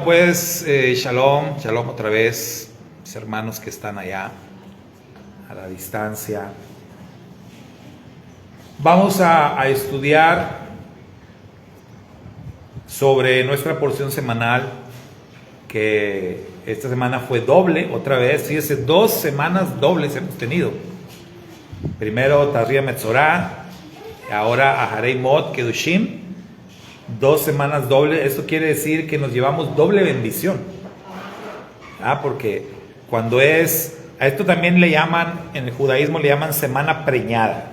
Bueno, pues shalom, shalom otra vez, mis hermanos que están allá a la distancia. Vamos a estudiar sobre nuestra porción semanal, que esta semana fue doble, otra vez, fíjese, 2 semanas dobles hemos tenido. Primero Tazria Metzorah, ahora Aharei Mot Kedushim, 2 semanas doble. Esto quiere decir que nos llevamos doble bendición, porque cuando es, a esto también le llaman, en el judaísmo le llaman semana preñada.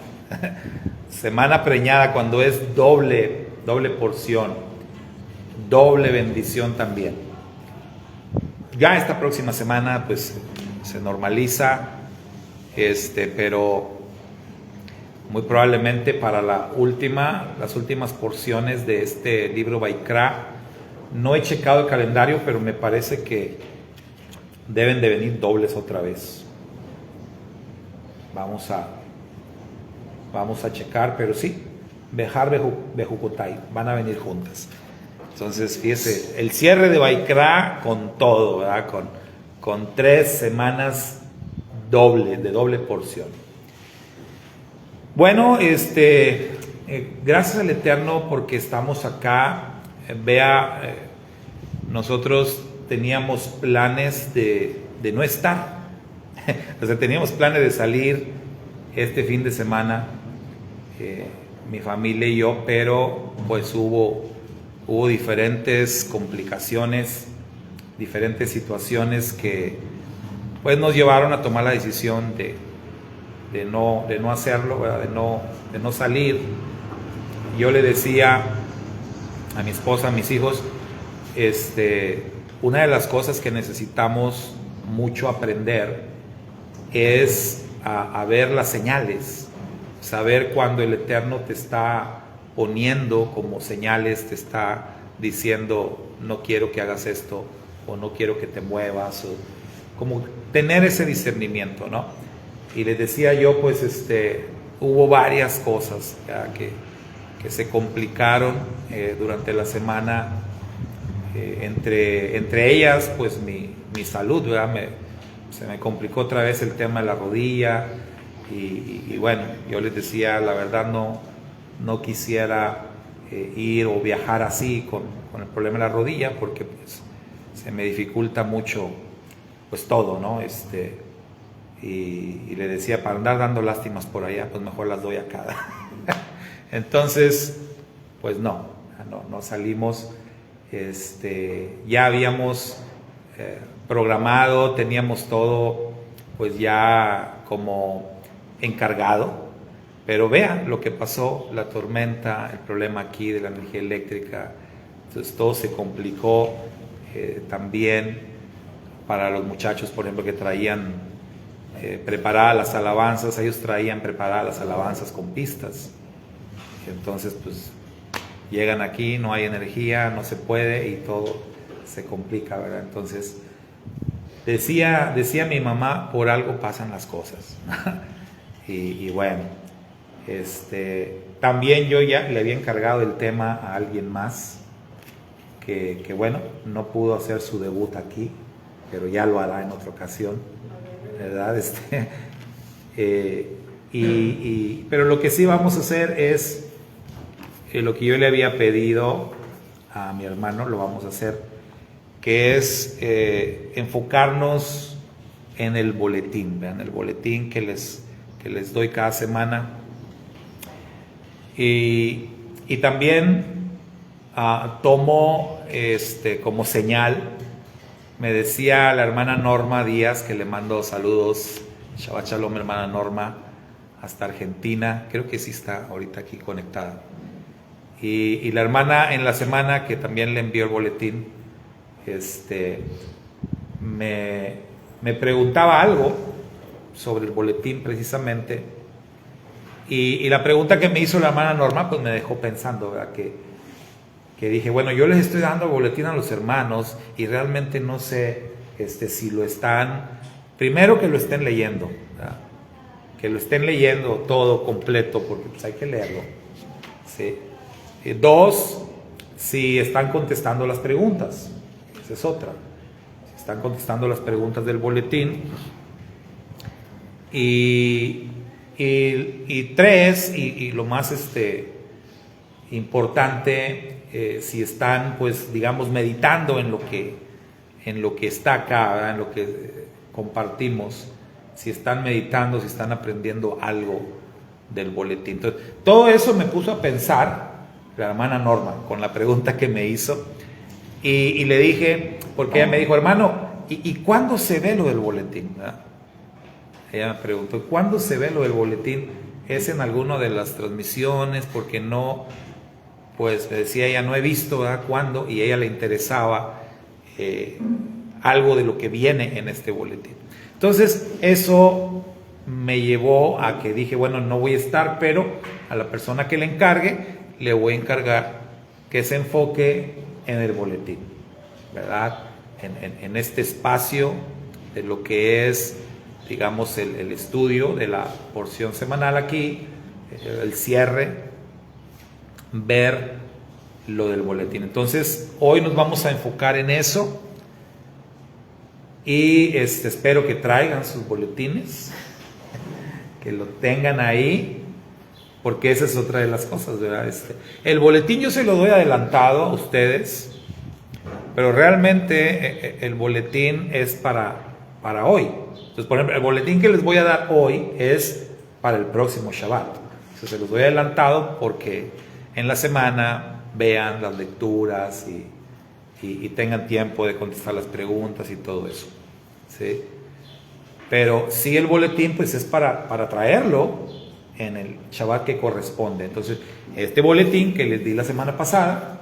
Semana preñada, cuando es doble porción, doble bendición también. Ya esta próxima semana pues se normaliza, pero muy probablemente para las últimas porciones de este libro Vaikra, no he checado el calendario, pero me parece que deben de venir dobles otra vez. Vamos a checar, pero sí, Bejar Bejucotai, van a venir juntas. Entonces, fíjese, el cierre de Vaikra con todo, ¿verdad? Con 3 semanas de doble porción. Bueno, gracias al Eterno porque estamos acá. Nosotros teníamos planes de no estar. O sea, teníamos planes de salir este fin de semana, mi familia y yo, pero pues hubo diferentes complicaciones, diferentes situaciones que pues nos llevaron a tomar la decisión de no hacerlo, ¿verdad? De no salir. Yo le decía a mi esposa, a mis hijos, una de las cosas que necesitamos mucho aprender es a ver las señales, saber cuando el Eterno te está poniendo como señales, te está diciendo no quiero que hagas esto, o no quiero que te muevas, o como tener ese discernimiento, ¿no? Y les decía yo, pues hubo varias cosas que se complicaron durante la semana, entre ellas pues mi salud, ¿verdad? Se me complicó otra vez el tema de la rodilla, y bueno, yo les decía, la verdad no quisiera ir o viajar así con el problema de la rodilla, porque pues se me dificulta mucho pues todo, ¿no? Y le decía, para andar dando lástimas por allá, pues mejor las doy acá. Entonces, pues no salimos. Ya habíamos programado, teníamos todo pues ya como encargado, pero vean lo que pasó, la tormenta, el problema aquí de la energía eléctrica. Entonces todo se complicó. También para los muchachos, por ejemplo, que traían preparadas las alabanzas, ellos traían preparadas las alabanzas con pistas. Entonces pues llegan aquí, no hay energía, no se puede y todo se complica, ¿verdad? Entonces decía mi mamá, por algo pasan las cosas. y bueno, también yo ya le había encargado el tema a alguien más que bueno, no pudo hacer su debut aquí, pero ya lo hará en otra ocasión, ¿verdad? Pero lo que sí vamos a hacer es lo que yo le había pedido a mi hermano, lo vamos a hacer, que es enfocarnos en el boletín, vean, el boletín que les doy cada semana, y también tomo como señal. Me decía la hermana Norma Díaz, que le mando saludos, Shabbat Shalom, hermana Norma, hasta Argentina, creo que sí está ahorita aquí conectada. Y la hermana en la semana, que también le envió el boletín, me preguntaba algo sobre el boletín precisamente, y la pregunta que me hizo la hermana Norma pues me dejó pensando, ¿verdad? Que dije, bueno, yo les estoy dando el boletín a los hermanos y realmente no sé si lo están, primero que lo estén leyendo, ¿verdad? Que lo estén leyendo todo completo, porque pues hay que leerlo, ¿sí? 2, si están contestando las preguntas. esa es otra. Si están contestando las preguntas del boletín. Y tres, y lo más importante, si están, pues, digamos, meditando en lo que está acá, ¿verdad? En lo que compartimos, si están meditando, si están aprendiendo algo del boletín. Entonces, todo eso me puso a pensar la hermana Norma con la pregunta que me hizo, y le dije, porque ella me dijo, hermano, ¿y cuándo se ve lo del boletín? ¿Verdad? Ella me preguntó, ¿cuándo se ve lo del boletín? ¿Es en alguna de las transmisiones? Porque no, pues me decía ella, no he visto, ¿verdad? ¿Cuándo? Y a ella le interesaba algo de lo que viene en este boletín. Entonces, eso me llevó a que dije, bueno, no voy a estar, pero a la persona que le encargue, le voy a encargar que se enfoque en el boletín, ¿verdad? En este espacio de lo que es, digamos, el estudio de la porción semanal aquí, el cierre, ver lo del boletín. Entonces, hoy nos vamos a enfocar en eso, y espero que traigan sus boletines, que lo tengan ahí, porque esa es otra de las cosas, ¿verdad? El boletín yo se lo doy adelantado a ustedes, pero realmente el boletín es para hoy. Entonces, por ejemplo, el boletín que les voy a dar hoy es para el próximo Shabbat. Entonces, se los doy adelantado porque en la semana vean las lecturas y tengan tiempo de contestar las preguntas y todo eso, ¿sí? Pero sí, el boletín pues es para traerlo en el Shabbat que corresponde. Entonces, este boletín que les di la semana pasada,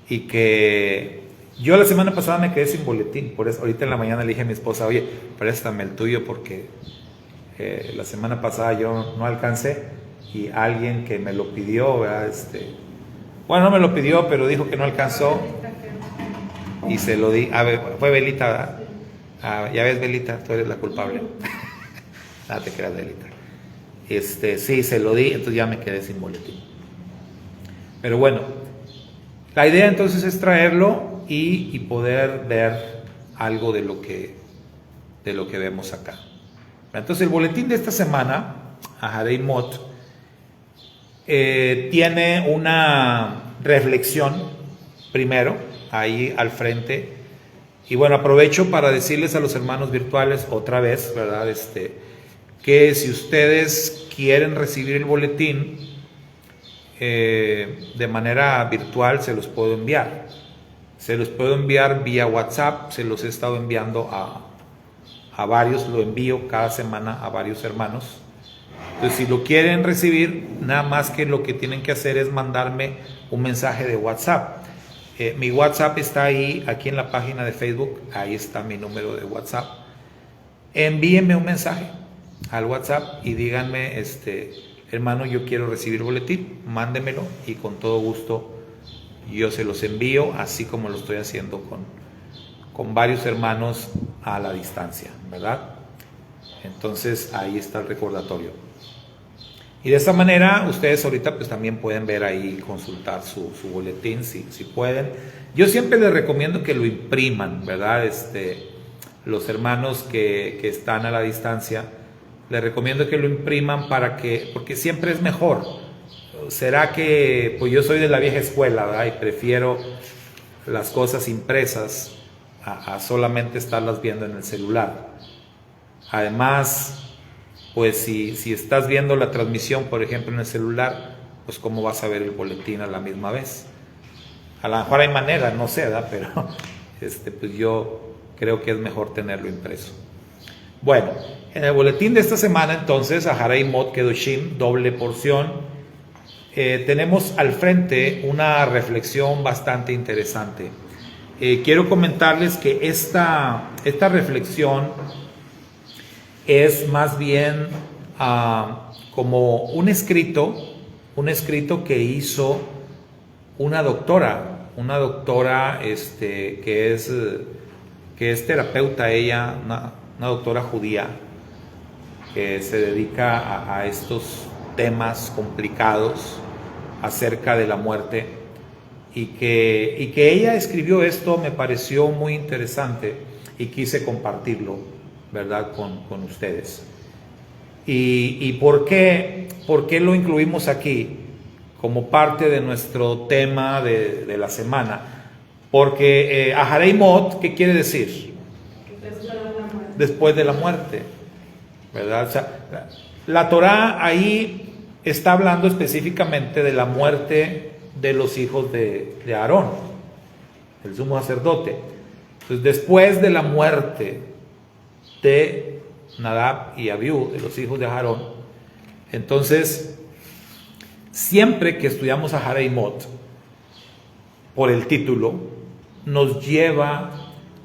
y que yo la semana pasada me quedé sin boletín, por eso ahorita en la mañana le dije a mi esposa, oye, préstame el tuyo porque la semana pasada yo no alcancé, y alguien que me lo pidió, ¿verdad? Bueno, no me lo pidió, pero dijo que no alcanzó y se lo di. A ver, fue Belita, ¿verdad? Ya ves, Belita, tú eres la culpable. No te creas, Belita. Sí, se lo di, entonces ya me quedé sin boletín. Pero bueno, la idea entonces es traerlo y poder ver algo de lo que vemos acá. Entonces, el boletín de esta semana, Aharei Mot, tiene una reflexión primero, ahí al frente. Y bueno, aprovecho para decirles a los hermanos virtuales otra vez, ¿verdad? Que si ustedes quieren recibir el boletín de manera virtual, se los puedo enviar. Se los puedo enviar vía WhatsApp, se los he estado enviando a varios, lo envío cada semana a varios hermanos. Entonces, si lo quieren recibir, nada más que lo que tienen que hacer es mandarme un mensaje de WhatsApp. Mi WhatsApp está ahí, aquí en la página de Facebook, ahí está mi número de WhatsApp. Envíenme un mensaje al WhatsApp y díganme, hermano, yo quiero recibir boletín, mándemelo y con todo gusto yo se los envío, así como lo estoy haciendo con varios hermanos a la distancia, ¿verdad? Entonces, ahí está el recordatorio. Y de esta manera, ustedes ahorita pues también pueden ver ahí, consultar su boletín, si pueden. Yo siempre les recomiendo que lo impriman, ¿verdad? Los hermanos que están a la distancia, les recomiendo que lo impriman porque siempre es mejor. Será que, pues yo soy de la vieja escuela, ¿verdad? Y prefiero las cosas impresas a solamente estarlas viendo en el celular. Además, pues si estás viendo la transmisión, por ejemplo, en el celular, pues cómo vas a ver el boletín a la misma vez. A lo mejor hay manera, no sé, ¿verdad? Pero pues yo creo que es mejor tenerlo impreso. Bueno, en el boletín de esta semana, entonces, Aharei Mot Kedoshim, doble porción, tenemos al frente una reflexión bastante interesante. Quiero comentarles que esta reflexión es más bien como un escrito que hizo una doctora que es terapeuta, ella, una doctora judía que se dedica a estos temas complicados acerca de la muerte, y que ella escribió esto me pareció muy interesante y quise compartirlo, ¿verdad?, con ustedes. ¿Y por qué lo incluimos aquí como parte de nuestro tema de la semana? Porque Aharei Mot, ¿qué quiere decir? Después de la muerte, ¿verdad? O sea, la Torá ahí está hablando específicamente de la muerte de los hijos de Aarón, el sumo sacerdote. Entonces, después de la muerte de Nadab y Abiú, de los hijos de Aarón, entonces, siempre que estudiamos Aharei Mot, por el título, nos lleva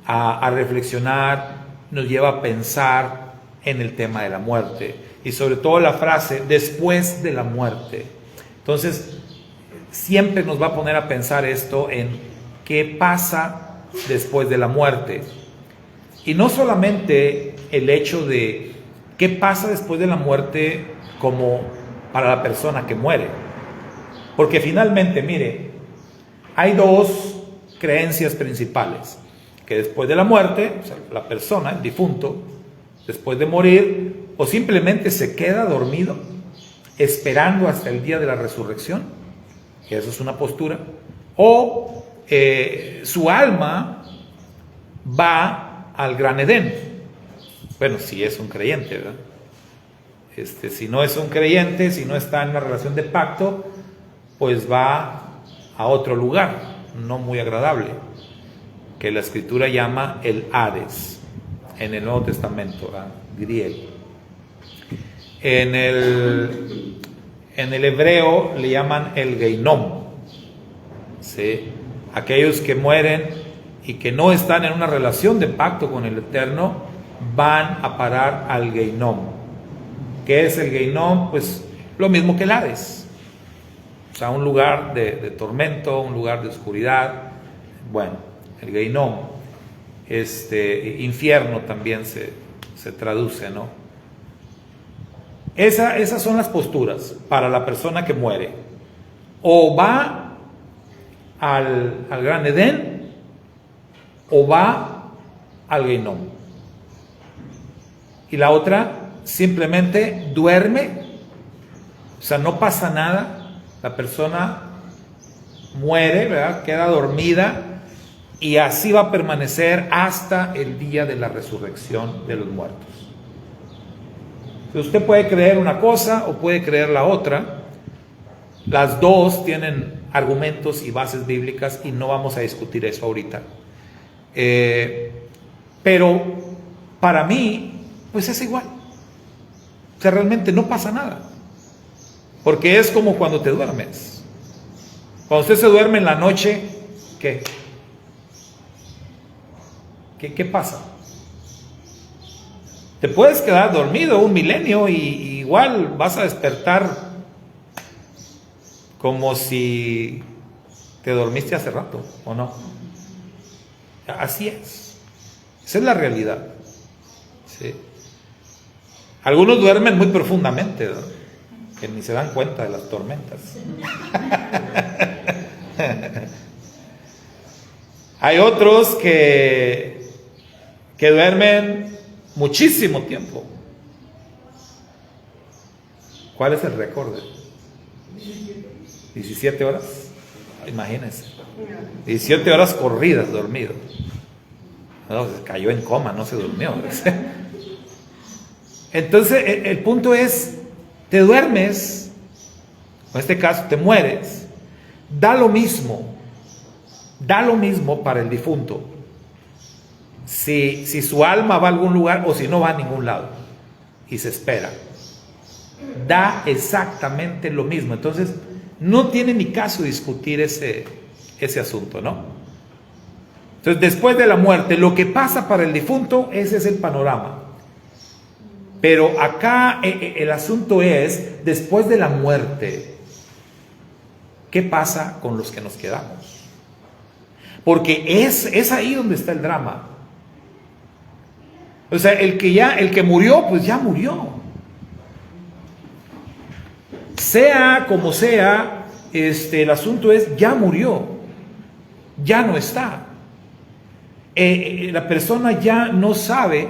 a reflexionar, nos lleva a pensar en el tema de la muerte, y sobre todo la frase, después de la muerte. Entonces, siempre nos va a poner a pensar esto en qué pasa después de la muerte. Y no solamente el hecho de qué pasa después de la muerte como para la persona que muere. Porque finalmente, mire, hay dos creencias principales. Que después de la muerte, o sea, la persona, el difunto, después de morir, o simplemente se queda dormido, esperando hasta el día de la resurrección, que eso es una postura, o su alma va al Gran Edén. Bueno, si es un creyente, ¿verdad? Si no es un creyente, si no está en una relación de pacto, pues va a otro lugar, no muy agradable, que la Escritura llama el Hades, en el Nuevo Testamento, ¿verdad?, griego. En el hebreo le llaman el Geinom, ¿sí? Aquellos que mueren y que no están en una relación de pacto con el Eterno van a parar al Geinom. ¿Qué es el Geinom? Pues lo mismo que el Hades, o sea, un lugar de tormento, un lugar de oscuridad. Bueno, el Geinom, infierno también se traduce, ¿no? Esas son las posturas para la persona que muere. O va al Gran Edén, o va al Geinom. Y la otra, simplemente duerme, o sea, no pasa nada, la persona muere, ¿verdad?, queda dormida, y así va a permanecer hasta el día de la resurrección de los muertos. Usted puede creer una cosa o puede creer la otra. Las dos tienen argumentos y bases bíblicas y no vamos a discutir eso ahorita. Pero para mí, pues es igual. O sea, realmente no pasa nada. Porque es como cuando te duermes. Cuando usted se duerme en la noche, ¿qué? ¿Qué pasa? Te puedes quedar dormido un milenio y igual vas a despertar como si te dormiste hace rato, ¿o no? Así es. Esa es la realidad. ¿Sí? Algunos duermen muy profundamente, ¿no?, que ni se dan cuenta de las tormentas. Hay otros que duermen muchísimo tiempo. ¿Cuál es el récord? 17 horas. Imagínense. 17 horas corridas dormido. No, se cayó en coma, no se durmió. Entonces, el punto es, te duermes, en este caso te mueres, da lo mismo para el difunto. Si su alma va a algún lugar o si no va a ningún lado y se espera, da exactamente lo mismo. Entonces no tiene ni caso discutir ese asunto, ¿no? Entonces, después de la muerte, lo que pasa para el difunto, ese es el panorama. Pero acá el asunto es, después de la muerte, ¿qué pasa con los que nos quedamos? Porque es ahí donde está el drama. O sea, el que murió, pues ya murió. Sea como sea, el asunto es, ya murió. ya no está. La persona ya no sabe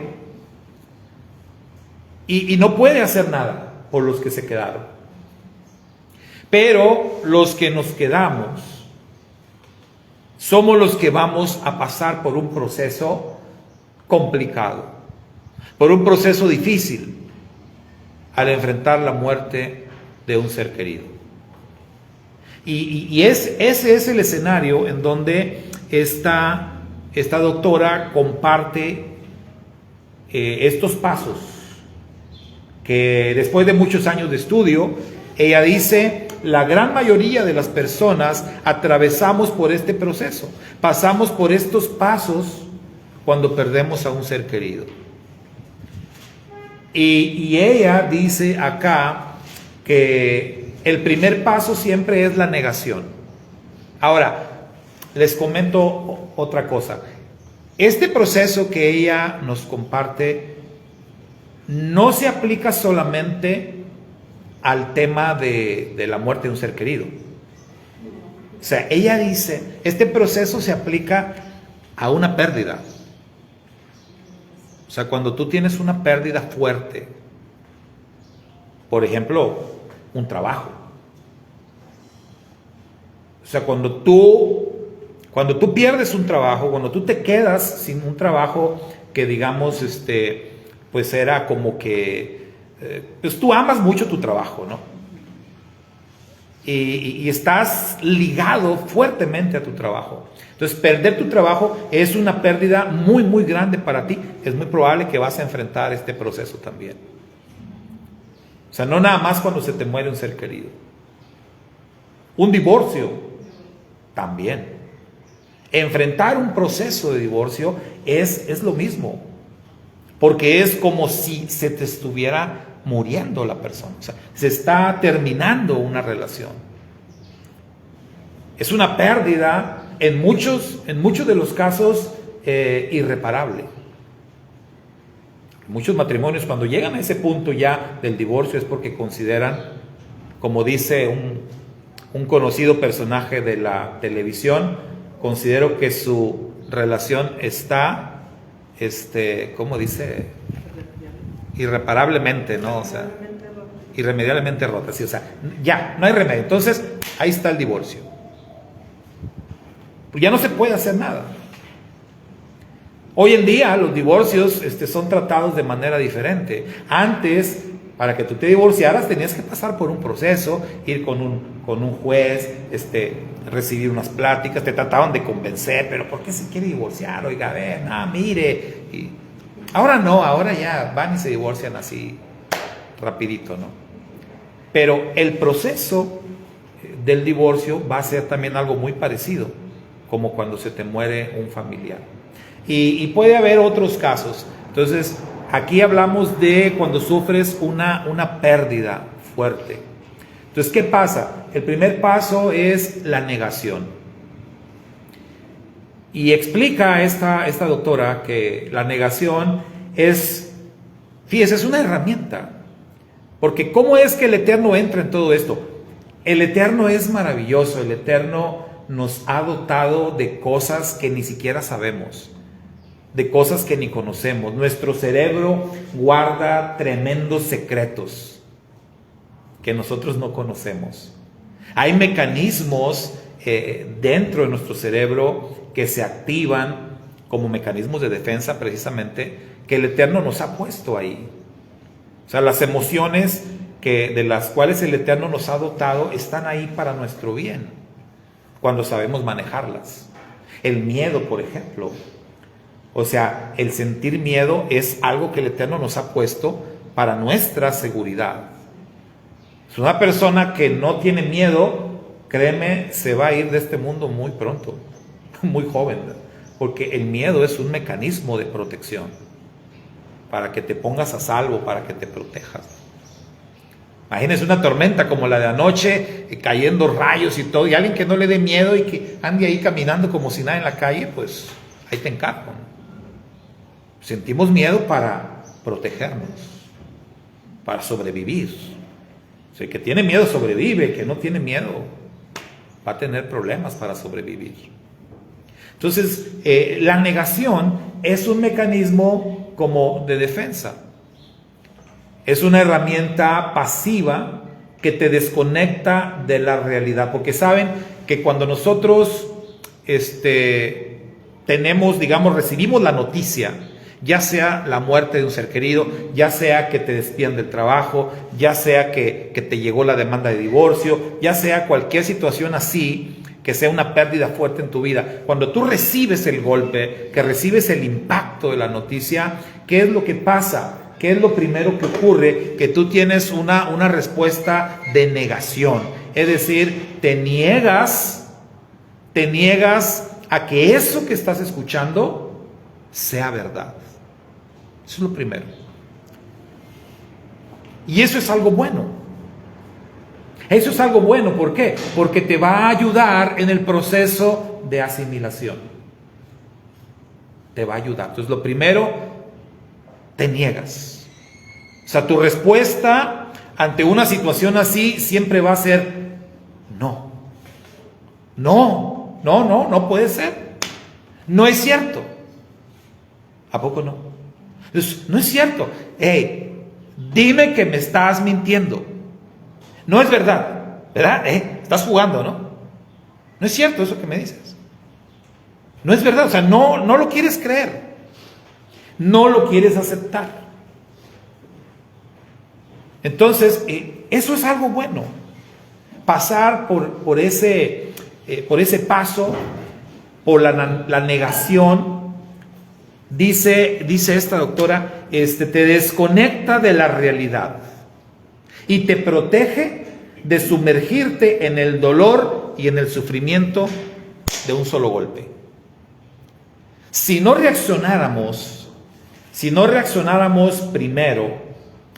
y no puede hacer nada por los que se quedaron. Pero los que nos quedamos somos los que vamos a pasar por un proceso complicado, por un proceso difícil al enfrentar la muerte de un ser querido. Ese es el escenario en donde esta doctora comparte estos pasos que después de muchos años de estudio, ella dice: la gran mayoría de las personas atravesamos por este proceso, pasamos por estos pasos cuando perdemos a un ser querido. Y ella dice acá que el primer paso siempre es la negación. Ahora, les comento otra cosa. Este proceso que ella nos comparte no se aplica solamente al tema de la muerte de un ser querido. O sea, ella dice, este proceso se aplica a una pérdida. O sea, cuando tú tienes una pérdida fuerte, por ejemplo, un trabajo. O sea, cuando tú pierdes un trabajo, cuando tú te quedas sin un trabajo que digamos, pues era como que, pues tú amas mucho tu trabajo, ¿no? Y estás ligado fuertemente a tu trabajo. Entonces, perder tu trabajo es una pérdida muy, muy grande para ti. Es muy probable que vas a enfrentar este proceso también. O sea, no nada más cuando se te muere un ser querido. Un divorcio, también. Enfrentar un proceso de divorcio es lo mismo. Porque es como si se te estuviera muriendo la persona. O sea, se está terminando una relación. Es una pérdida en muchos de los casos irreparable. Muchos matrimonios, cuando llegan a ese punto ya del divorcio, es porque consideran, como dice un conocido personaje de la televisión, considero que su relación está, ¿cómo dice? Irreparablemente, ¿no? O sea, irremediablemente rota. Sí, o sea, ya, no hay remedio. Entonces, ahí está el divorcio. Pues ya no se puede hacer nada. Hoy en día los divorcios son tratados de manera diferente. Antes, para que tú te divorciaras, tenías que pasar por un proceso, ir con un juez, recibir unas pláticas, te trataban de convencer, pero ¿por qué se quiere divorciar? Oiga, ven, mire. Y ahora no, ahora ya van y se divorcian así, rapidito, ¿no? Pero el proceso del divorcio va a ser también algo muy parecido, como cuando se te muere un familiar. Y puede haber otros casos. Entonces, aquí hablamos de cuando sufres una pérdida fuerte. Entonces, ¿qué pasa? El primer paso es la negación. Y explica esta doctora que la negación es, fíjese, es una herramienta. Porque ¿cómo es que el Eterno entra en todo esto? El Eterno es maravilloso. El Eterno nos ha dotado de cosas que ni siquiera sabemos, de cosas que ni conocemos. Nuestro cerebro guarda tremendos secretos que nosotros no conocemos. Hay mecanismos dentro de nuestro cerebro que se activan como mecanismos de defensa, precisamente, que el Eterno nos ha puesto ahí. O sea, las emociones de las cuales el Eterno nos ha dotado están ahí para nuestro bien, cuando sabemos manejarlas. El miedo, por ejemplo. O sea, el sentir miedo es algo que el Eterno nos ha puesto para nuestra seguridad. Es una persona que no tiene miedo, créeme, se va a ir de este mundo muy pronto, muy joven, ¿verdad? Porque el miedo es un mecanismo de protección, para que te pongas a salvo, para que te protejas. Imagínense una tormenta como la de anoche, cayendo rayos y todo, y alguien que no le dé miedo y que ande ahí caminando como si nada en la calle, pues ahí te encargo. Sentimos miedo para protegernos, para sobrevivir. O sea, el que tiene miedo sobrevive, el que no tiene miedo va a tener problemas para sobrevivir. Entonces, la negación es un mecanismo como de defensa. Es una herramienta pasiva que te desconecta de la realidad. Porque saben que cuando nosotros tenemos, digamos, recibimos la noticia, ya sea la muerte de un ser querido, ya sea que te despidan del trabajo, ya sea que te llegó la demanda de divorcio, ya sea cualquier situación así, que sea una pérdida fuerte en tu vida, cuando tú recibes el golpe, que recibes el impacto de la noticia, ¿qué es lo que pasa? ¿Qué es lo primero que ocurre? Que tú tienes una respuesta de negación. Es decir, te niegas a que eso que estás escuchando sea verdad. Eso es lo primero. Y eso es algo bueno. Eso es algo bueno, ¿por qué? Porque te va a ayudar en el proceso de asimilación. Te va a ayudar. Entonces, lo primero, te niegas. O sea, tu respuesta ante una situación así siempre va a ser no. No puede ser. No es cierto. ¿A poco no? Entonces, no es cierto. Hey, dime que me estás mintiendo. No es verdad, ¿verdad? Estás jugando, ¿no? No es cierto eso que me dices. No es verdad, o sea, no lo quieres creer. No lo quieres aceptar. Entonces, eso es algo bueno. Pasar por ese paso, por la negación, dice esta doctora, te desconecta de la realidad y te protege de sumergirte en el dolor y en el sufrimiento de un solo golpe. Si no reaccionáramos primero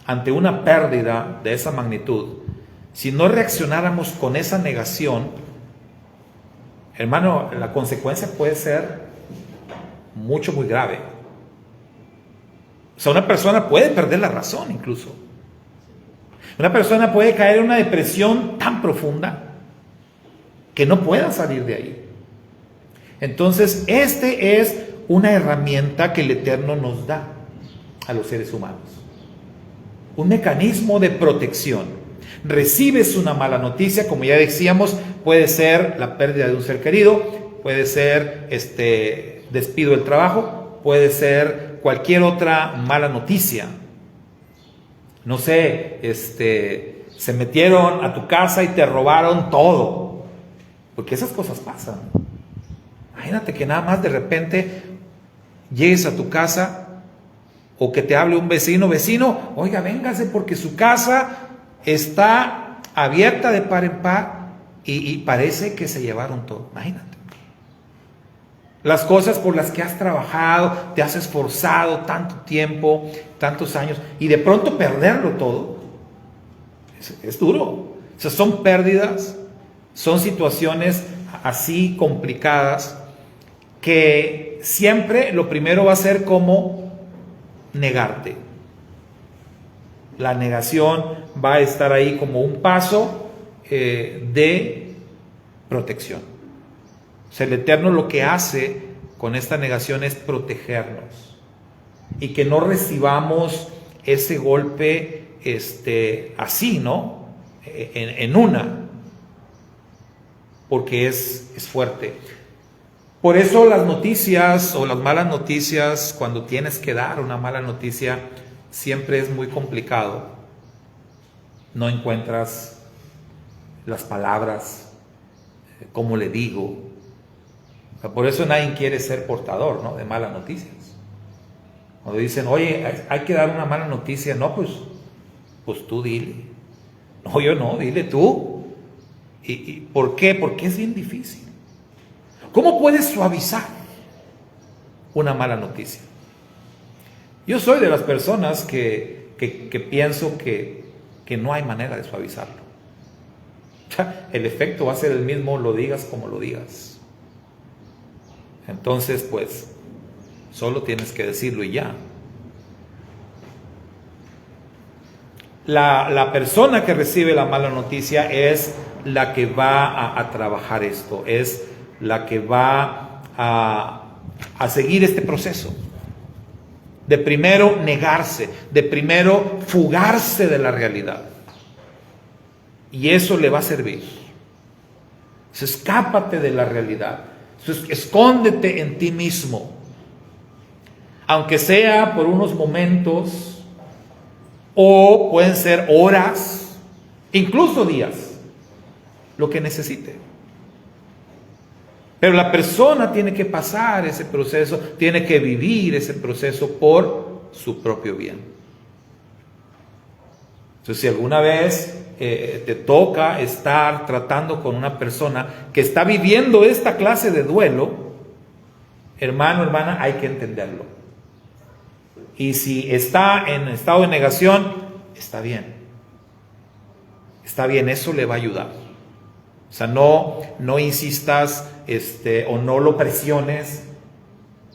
ante una pérdida de esa magnitud, si no reaccionáramos con esa negación, hermano, la consecuencia puede ser muy grave. O sea, una persona puede perder la razón incluso. Una persona puede caer en una depresión tan profunda que no pueda salir de ahí. Entonces, es una herramienta que el Eterno nos da a los seres humanos. Un mecanismo de protección. Recibes una mala noticia, como ya decíamos, puede ser la pérdida de un ser querido, puede ser despido del trabajo, puede ser cualquier otra mala noticia. No sé, se metieron a tu casa y te robaron todo. Porque esas cosas pasan. Imagínate que nada más de repente llegues a tu casa o que te hable un vecino, oiga, véngase porque su casa está abierta de par en par y parece que se llevaron todo. Imagínate. Las cosas por las que has trabajado, te has esforzado tanto tiempo, tantos años, y de pronto perderlo todo, es duro. O sea, son pérdidas, son situaciones así complicadas, que siempre lo primero va a ser como negarte. La negación va a estar ahí como un paso de protección. O sea, el Eterno lo que hace con esta negación es protegernos y que no recibamos ese golpe así, ¿no? En una, porque es fuerte. Por eso las noticias o las malas noticias, cuando tienes que dar una mala noticia, siempre es muy complicado. No encuentras las palabras, cómo le digo. Por eso nadie quiere ser portador, ¿no?, de malas noticias. Cuando dicen, oye, hay que dar una mala noticia, no, pues tú dile. No, yo no, dile tú. ¿Y por qué? Porque es bien difícil. ¿Cómo puedes suavizar una mala noticia? Yo soy de las personas que pienso que no hay manera de suavizarlo. El efecto va a ser el mismo, lo digas como lo digas. Entonces, pues, solo tienes que decirlo y ya. La persona que recibe la mala noticia es la que va a trabajar esto, es la que va a seguir este proceso. De primero negarse, de primero fugarse de la realidad. Y eso le va a servir. Entonces, escápate de la realidad. Entonces, escóndete en ti mismo. Aunque sea por unos momentos, o pueden ser horas, incluso días, lo que necesite. Pero la persona tiene que pasar ese proceso, tiene que vivir ese proceso por su propio bien. Entonces, si alguna vez te toca estar tratando con una persona que está viviendo esta clase de duelo, hermano, hermana, hay que entenderlo. Y si está en estado de negación, está bien. Está bien, eso le va a ayudar. O sea, no insistas o no lo presiones.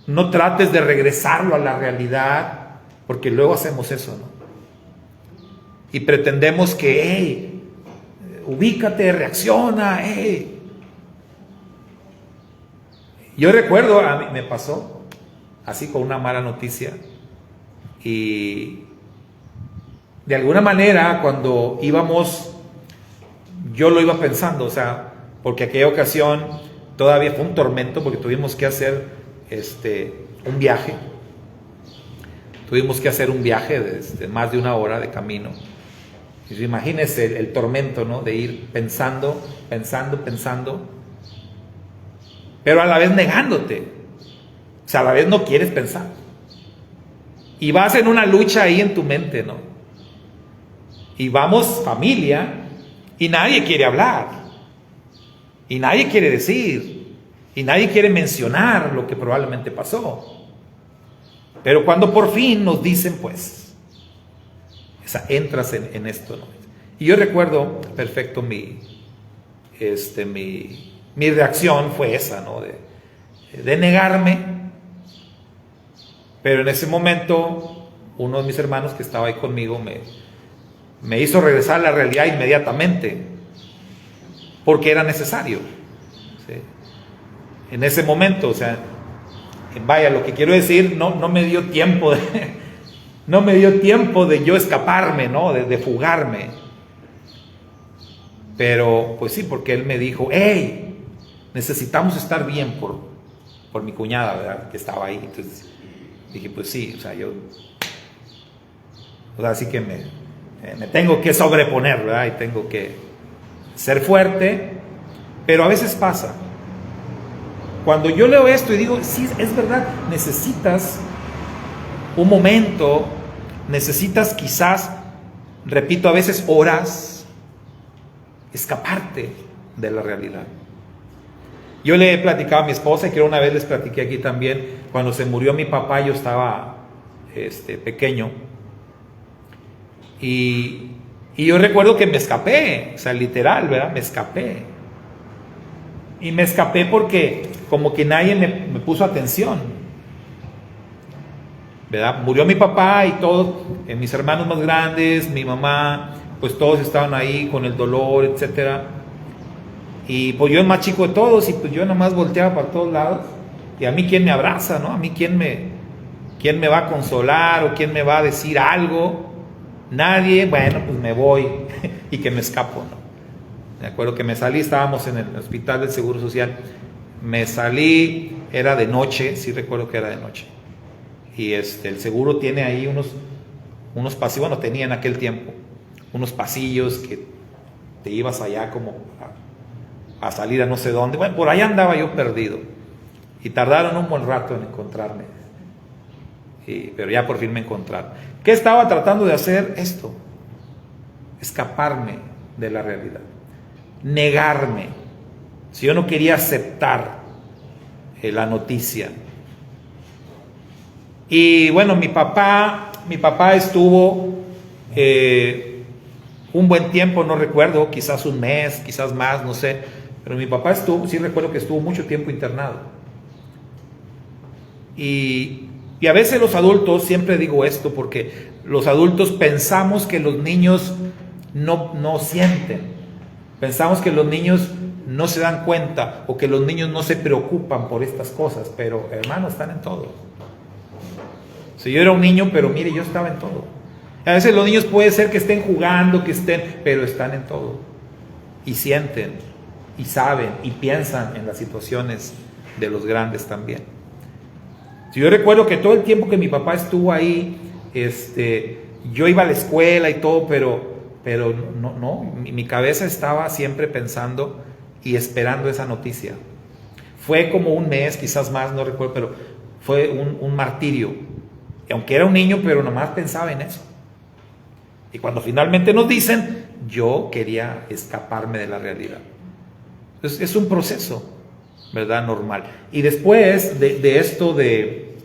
No trates de regresarlo a la realidad, porque luego hacemos eso, ¿no? Y pretendemos que, hey, ubícate, reacciona, hey. Yo recuerdo, a mí me pasó así con una mala noticia. Y de alguna manera cuando íbamos, yo lo iba pensando, o sea, porque aquella ocasión todavía fue un tormento porque tuvimos que hacer un viaje. Tuvimos que hacer un viaje de más de 1 hora de camino. Y imagínense el tormento, ¿no? De ir pensando, pero a la vez negándote. O sea, a la vez no quieres pensar. Y vas en una lucha ahí en tu mente, ¿no? Y vamos familia y nadie quiere hablar. Y nadie quiere decir. Y nadie quiere mencionar lo que probablemente pasó. Pero cuando por fin nos dicen, pues, entras en esto, ¿no? Y yo recuerdo perfecto mi reacción fue esa, ¿no? De negarme. Pero en ese momento, uno de mis hermanos que estaba ahí conmigo me hizo regresar a la realidad inmediatamente, porque era necesario, ¿sí? En ese momento, o sea, vaya, lo que quiero decir, no me dio tiempo de yo escaparme, ¿no? De fugarme. Pero, pues sí, porque él me dijo, hey, necesitamos estar bien por mi cuñada, ¿verdad? Que estaba ahí. Entonces dije, pues sí, o sea, así que me tengo que sobreponer, ¿verdad? Y tengo que ser fuerte, pero a veces pasa. Cuando yo leo esto y digo, sí, es verdad, necesitas un momento, necesitas quizás, repito, a veces horas, escaparte de la realidad. Yo le he platicado a mi esposa, y creo una vez les platiqué aquí también, cuando se murió mi papá, yo estaba pequeño, y yo recuerdo que me escapé, o sea, literal, ¿verdad? Me escapé. Y me escapé porque como que nadie me puso atención, ¿verdad? Murió mi papá y todos, mis hermanos más grandes, mi mamá, pues todos estaban ahí con el dolor, etcétera. Y pues yo el más chico de todos, y pues yo nada más volteaba para todos lados. Y a mí, ¿quién me abraza, no? A mí, ¿quién me va a consolar o quién me va a decir algo? Nadie. Bueno, pues me voy y que me escapo, ¿no? Me acuerdo que me salí, estábamos en el hospital del Seguro Social. Me salí, era de noche, sí recuerdo que era de noche. Y el seguro tiene ahí unos pasillos, bueno, tenía en aquel tiempo unos pasillos que te ibas allá como a salir a no sé dónde. Bueno, por allá andaba yo perdido. Y tardaron un buen rato en encontrarme. Pero ya por fin me encontraron. ¿Qué estaba tratando de hacer? Esto. Escaparme de la realidad. Negarme. Si yo no quería aceptar la noticia. Y bueno, mi papá estuvo un buen tiempo, no recuerdo, quizás un mes, quizás más, no sé, pero mi papá sí recuerdo que estuvo mucho tiempo internado. Y a veces los adultos, siempre digo esto porque los adultos pensamos que los niños no sienten, pensamos que los niños no se dan cuenta o que los niños no se preocupan por estas cosas, pero hermanos, están en todo. Si yo era un niño, pero mire, yo estaba en todo. A veces los niños puede ser que estén jugando, pero están en todo. Y sienten, y saben, y piensan en las situaciones de los grandes también. Si yo recuerdo que todo el tiempo que mi papá estuvo ahí, yo iba a la escuela y todo, pero no, mi cabeza estaba siempre pensando y esperando esa noticia. Fue como un mes, quizás más, no recuerdo, pero fue un martirio. Y aunque era un niño, pero nomás pensaba en eso. Y cuando finalmente nos dicen, yo quería escaparme de la realidad. Entonces es un proceso, ¿verdad? Normal. Y después de esto de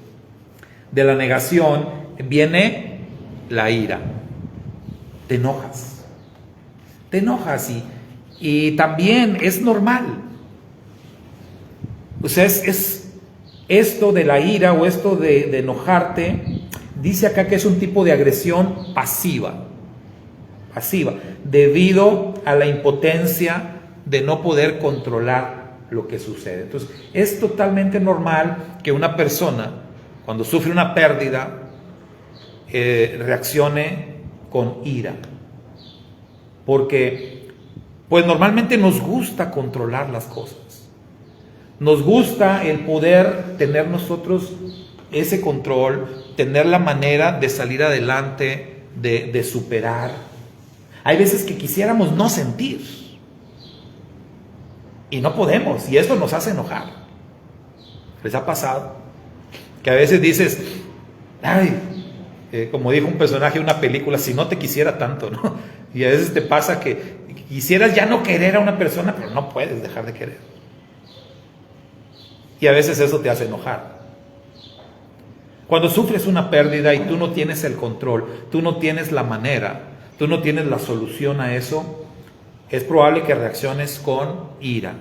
la negación, viene la ira. Te enojas. Te enojas y también es normal. O sea, es esto de la ira o esto de enojarte, dice acá que es un tipo de agresión pasiva, debido a la impotencia de no poder controlar lo que sucede. Entonces, es totalmente normal que una persona, cuando sufre una pérdida, reaccione con ira, porque pues normalmente nos gusta controlar las cosas. Nos gusta el poder tener nosotros ese control, tener la manera de salir adelante, de superar. Hay veces que quisiéramos no sentir y no podemos, y esto nos hace enojar. ¿Les ha pasado? Que a veces dices, como dijo un personaje de una película, si no te quisiera tanto, ¿no? Y a veces te pasa que quisieras ya no querer a una persona, pero no puedes dejar de querer. Y a veces eso te hace enojar. Cuando sufres una pérdida y tú no tienes el control, tú no tienes la manera, tú no tienes la solución a eso, es probable que reacciones con ira.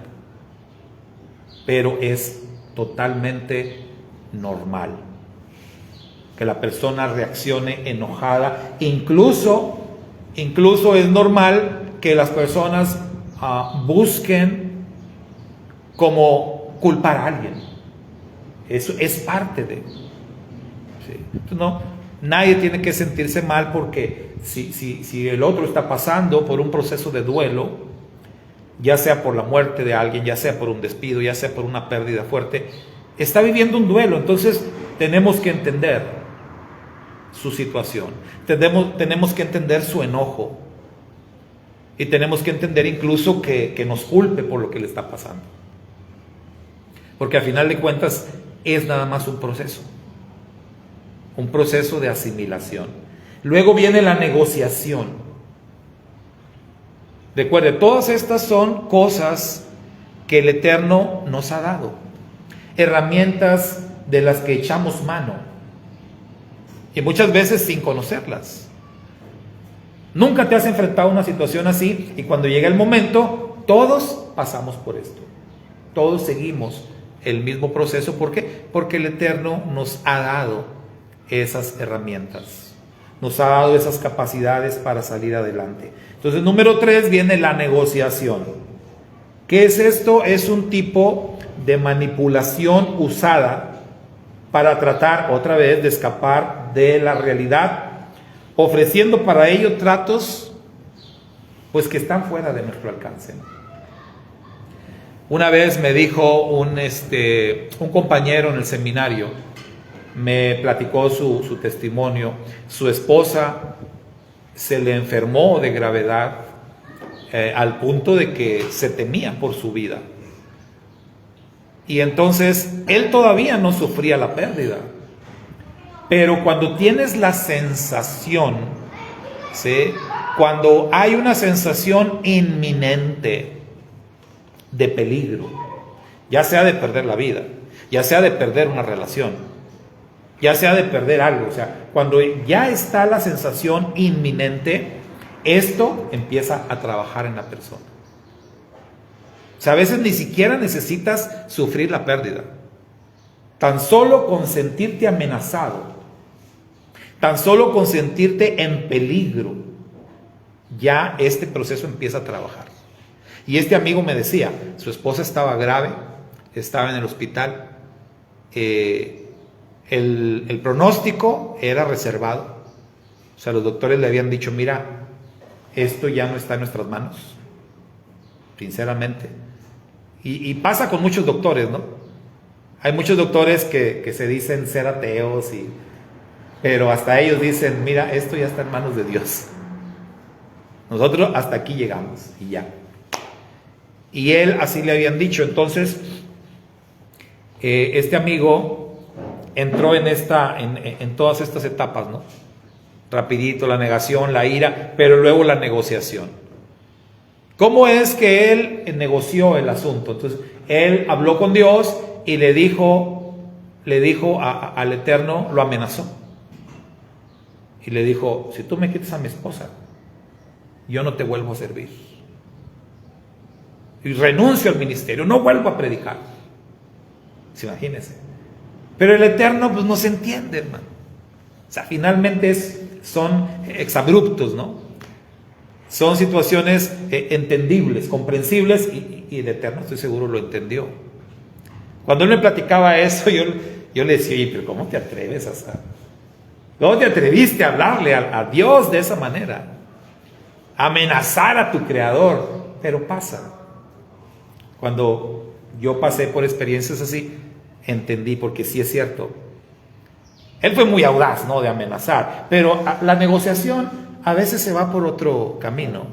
Pero es totalmente normal que la persona reaccione enojada. Incluso es normal que las personas busquen como culpar a alguien. Eso es parte de. ¿Sí? Entonces, no, nadie tiene que sentirse mal porque si el otro está pasando por un proceso de duelo, ya sea por la muerte de alguien, ya sea por un despido, ya sea por una pérdida fuerte, está viviendo un duelo. Entonces tenemos que entender su situación, tenemos que entender su enojo y tenemos que entender incluso que nos culpe por lo que le está pasando. Porque al final de cuentas es nada más un proceso de asimilación. Luego viene la negociación. Recuerde, todas estas son cosas que el Eterno nos ha dado, herramientas de las que echamos mano, y muchas veces sin conocerlas. Nunca te has enfrentado a una situación así, y cuando llega el momento, todos pasamos por esto, todos seguimos el mismo proceso. ¿Por qué? Porque el Eterno nos ha dado esas herramientas, nos ha dado esas capacidades para salir adelante. Entonces, número 3 viene la negociación. ¿Qué es esto? Es un tipo de manipulación usada para tratar otra vez de escapar de la realidad, ofreciendo para ello tratos pues que están fuera de nuestro alcance. Una vez me dijo un compañero en el seminario, me platicó su testimonio. Su esposa se le enfermó de gravedad al punto de que se temía por su vida. Y entonces él todavía no sufría la pérdida. Pero cuando tienes la sensación, ¿sí?, cuando hay una sensación inminente de peligro, ya sea de perder la vida, ya sea de perder una relación, ya sea de perder algo, o sea, cuando ya está la sensación inminente, esto empieza a trabajar en la persona. O sea, a veces ni siquiera necesitas sufrir la pérdida. Tan solo con sentirte amenazado, tan solo con sentirte en peligro, ya este proceso empieza a trabajar. Y este amigo me decía, su esposa estaba grave, estaba en el hospital, el pronóstico era reservado. O sea, los doctores le habían dicho, mira, esto ya no está en nuestras manos, sinceramente. Y pasa con muchos doctores, ¿no? Hay muchos doctores que se dicen ser ateos, pero hasta ellos dicen, mira, esto ya está en manos de Dios. Nosotros hasta aquí llegamos y ya. Y él así le habían dicho. Entonces, este amigo entró en todas estas etapas, ¿no? Rapidito, la negación, la ira, pero luego la negociación. ¿Cómo es que él negoció el asunto? Entonces, él habló con Dios y le dijo al Eterno, lo amenazó. Y le dijo, si tú me quitas a mi esposa, yo no te vuelvo a servir. Y renuncio al ministerio, no vuelvo a predicar. Imagínense. Pero el Eterno pues no se entiende, hermano. O sea, finalmente son exabruptos, ¿no? Son situaciones entendibles, comprensibles, y el Eterno, estoy seguro, lo entendió. Cuando él me platicaba eso, yo le decía, oye, pero ¿cómo te atreves ¿cómo te atreviste a hablarle a Dios de esa manera? Amenazar a tu Creador. Pero pasa. Cuando yo pasé por experiencias así, entendí, porque sí es cierto. Él fue muy audaz, ¿no?, de amenazar, pero la negociación a veces se va por otro camino.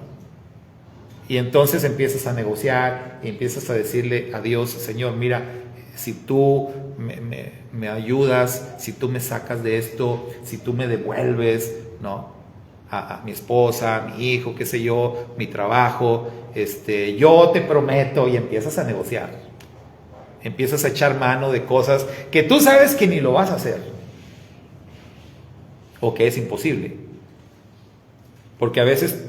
Y entonces empiezas a negociar y empiezas a decirle a Dios, Señor, mira, si tú me ayudas, si tú me sacas de esto, si tú me devuelves, ¿no?, a mi esposa, a mi hijo, qué sé yo, mi trabajo, yo te prometo, y empiezas a negociar. Empiezas a echar mano de cosas que tú sabes que ni lo vas a hacer, o que es imposible, porque a veces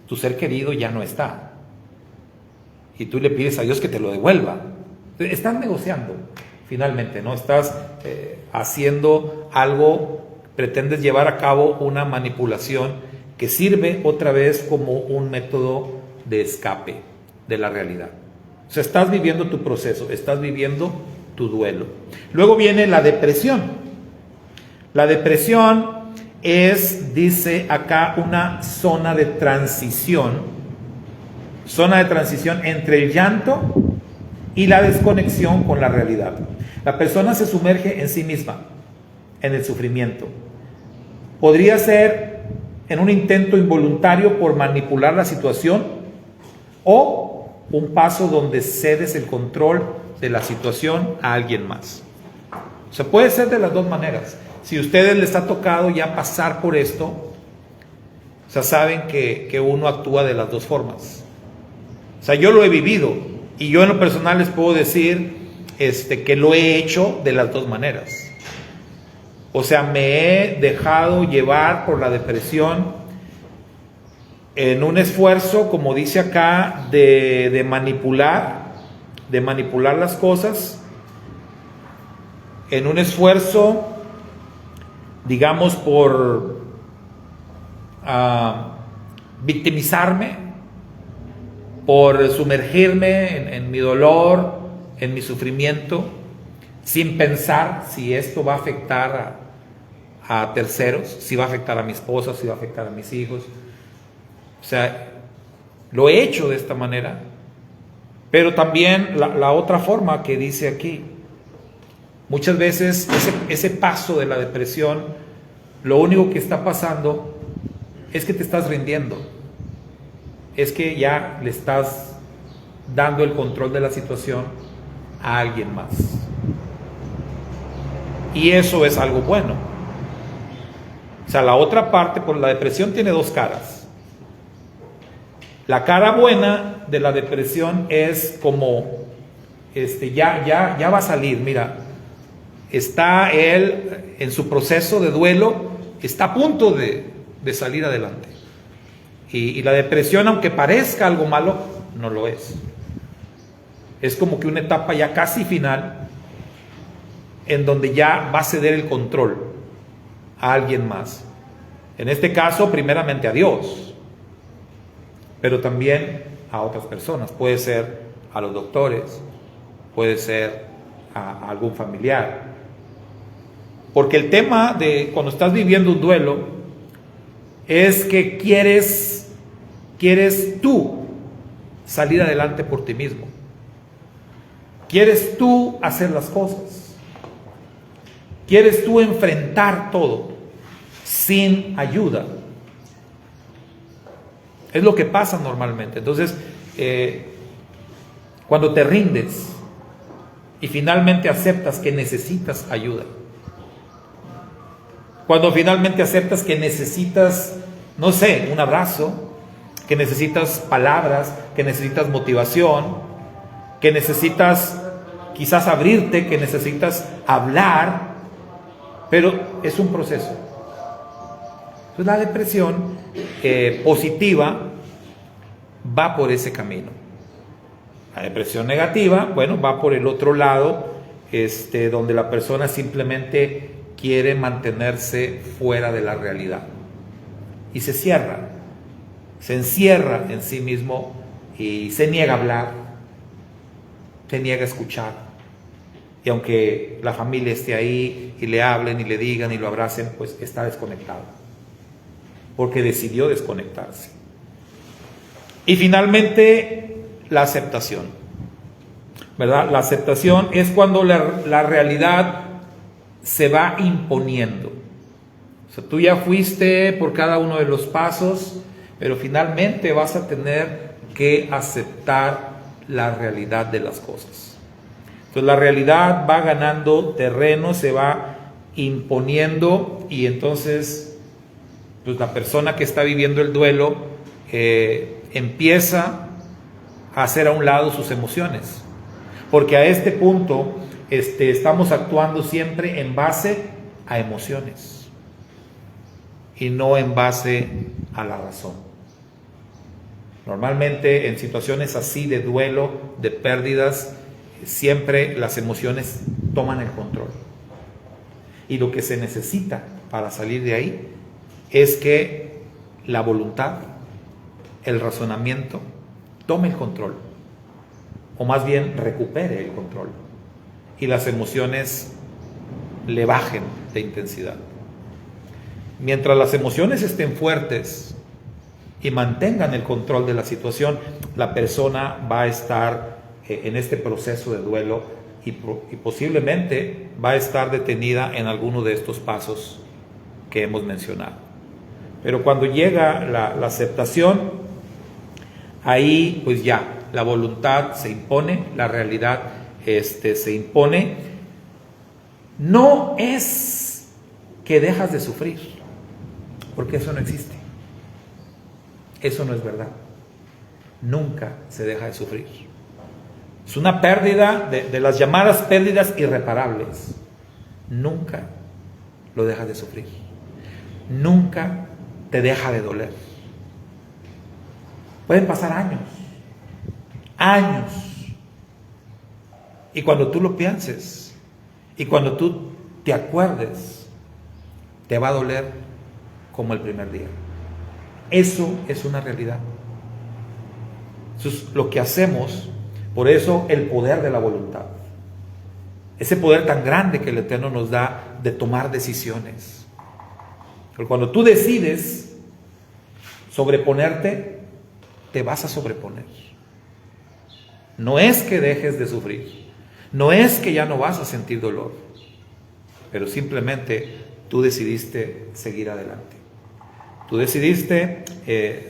tu ser querido ya no está y tú le pides a Dios que te lo devuelva. Estás negociando finalmente, ¿no? Estás haciendo algo, pretendes llevar a cabo una manipulación que sirve otra vez como un método de escape de la realidad. O sea, estás viviendo tu proceso, estás viviendo tu duelo. Luego viene la depresión. La depresión es, dice acá, una zona de transición entre el llanto y la desconexión con la realidad. La persona se sumerge en sí misma, en el sufrimiento. Podría ser en un intento involuntario por manipular la situación, o un paso donde cedes el control de la situación a alguien más. O sea, puede ser de las dos maneras. Si a ustedes les ha tocado ya pasar por esto, o sea, saben que uno actúa de las dos formas. O sea, yo lo he vivido, y yo en lo personal les puedo decir que lo he hecho de las dos maneras. O sea, me he dejado llevar por la depresión en un esfuerzo, como dice acá, de manipular las cosas, en un esfuerzo, digamos, por victimizarme, por sumergirme en mi dolor, en mi sufrimiento, sin pensar si esto va a afectar a terceros, si va a afectar a mi esposa, si va a afectar a mis hijos. O sea, lo he hecho de esta manera. Pero también la otra forma que dice aquí, muchas veces ese paso de la depresión, lo único que está pasando es que te estás rindiendo, es que ya le estás dando el control de la situación a alguien más. Y eso es algo bueno. O sea, la otra parte, por la depresión tiene dos caras. La cara buena de la depresión es como, ya va a salir, mira, está él en su proceso de duelo, está a punto de salir adelante. Y la depresión, aunque parezca algo malo, no lo es. Es como que una etapa ya casi final, en donde ya va a ceder el control a alguien más. En este caso, primeramente a Dios, pero también a otras personas. Puede ser a los doctores, puede ser a algún familiar. Porque el tema de cuando estás viviendo un duelo es que quieres tú salir adelante por ti mismo. Quieres tú hacer las cosas. Quieres tú enfrentar todo sin ayuda. Es lo que pasa normalmente. Entonces, cuando te rindes y finalmente aceptas que necesitas ayuda, cuando finalmente aceptas que necesitas, no sé, un abrazo, que necesitas palabras, que necesitas motivación, que necesitas quizás abrirte, que necesitas hablar, pero es un proceso. Entonces la depresión positiva va por ese camino. La depresión negativa, bueno, va por el otro lado, donde la persona simplemente quiere mantenerse fuera de la realidad y se cierra, se encierra en sí mismo y se niega a hablar, se niega a escuchar. Y aunque la familia esté ahí y le hablen y le digan y lo abracen, pues está desconectado, porque decidió desconectarse. Y finalmente, la aceptación, ¿verdad? La aceptación es cuando la realidad se va imponiendo. O sea, tú ya fuiste por cada uno de los pasos, pero finalmente vas a tener que aceptar la realidad de las cosas. Entonces la realidad va ganando terreno, se va imponiendo, y entonces pues la persona que está viviendo el duelo empieza a hacer a un lado sus emociones, porque a este punto estamos actuando siempre en base a emociones y no en base a la razón. Normalmente en situaciones así de duelo, de pérdidas, siempre las emociones toman el control. Y lo que se necesita para salir de ahí es que la voluntad, el razonamiento, tome el control, o más bien recupere el control, y las emociones le bajen de intensidad. Mientras las emociones estén fuertes y mantengan el control de la situación, la persona va a estar en este proceso de duelo y posiblemente va a estar detenida en alguno de estos pasos que hemos mencionado. Pero cuando llega la aceptación, ahí pues ya la voluntad se impone, la realidad se impone. No es que dejas de sufrir, porque eso no existe. Eso no es verdad. Nunca se deja de sufrir. Es una pérdida de las llamadas pérdidas irreparables. Nunca lo dejas de sufrir. Nunca te deja de doler. Pueden pasar años. Años. Y cuando tú lo pienses, y cuando tú te acuerdes, te va a doler como el primer día. Eso es una realidad. Eso es lo que hacemos. Por eso el poder de la voluntad, ese poder tan grande que el Eterno nos da de tomar decisiones. Pero cuando tú decides sobreponerte, te vas a sobreponer. No es que dejes de sufrir, no es que ya no vas a sentir dolor, pero simplemente tú decidiste seguir adelante. Tú decidiste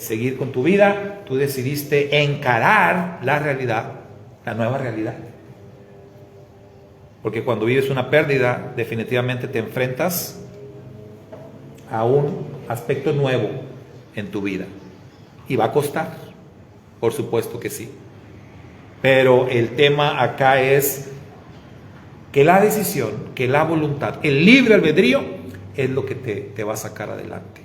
seguir con tu vida, tú decidiste encarar la realidad, la nueva realidad. Porque cuando vives una pérdida, definitivamente te enfrentas a un aspecto nuevo en tu vida. Y va a costar, por supuesto que sí. Pero el tema acá es que la decisión, que la voluntad, el libre albedrío es lo que te va a sacar adelante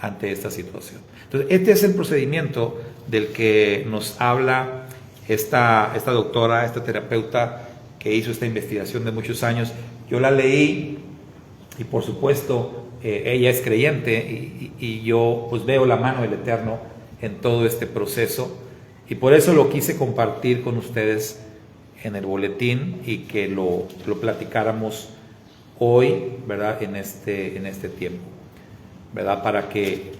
ante esta situación. Entonces, este es el procedimiento del que nos habla esta doctora, esta terapeuta que hizo esta investigación de muchos años. Yo la leí y por supuesto ella es creyente y yo pues veo la mano del Eterno en todo este proceso, y por eso lo quise compartir con ustedes en el boletín y que lo platicáramos hoy, ¿verdad? En este tiempo, ¿verdad? Para que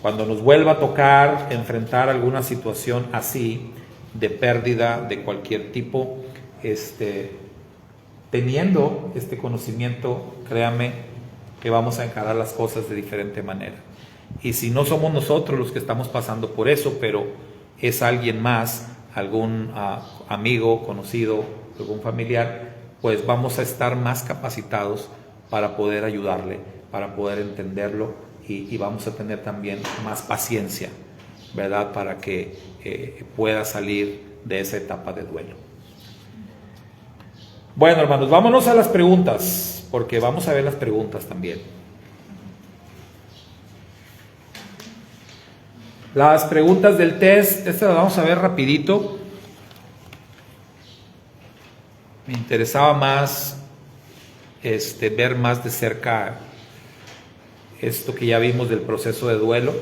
cuando nos vuelva a tocar enfrentar alguna situación así, de pérdida de cualquier tipo, teniendo este conocimiento, créame que vamos a encarar las cosas de diferente manera. Y si no somos nosotros los que estamos pasando por eso, pero es alguien más, algún amigo, conocido, algún familiar, pues vamos a estar más capacitados para poder ayudarle, para poder entenderlo, y vamos a tener también más paciencia, ¿verdad? Para que pueda salir de esa etapa de duelo. Bueno, hermanos, vámonos a las preguntas, porque vamos a ver las preguntas también. Las preguntas del test, estas las vamos a ver rapidito. Me interesaba más ver más de cerca esto que ya vimos del proceso de duelo.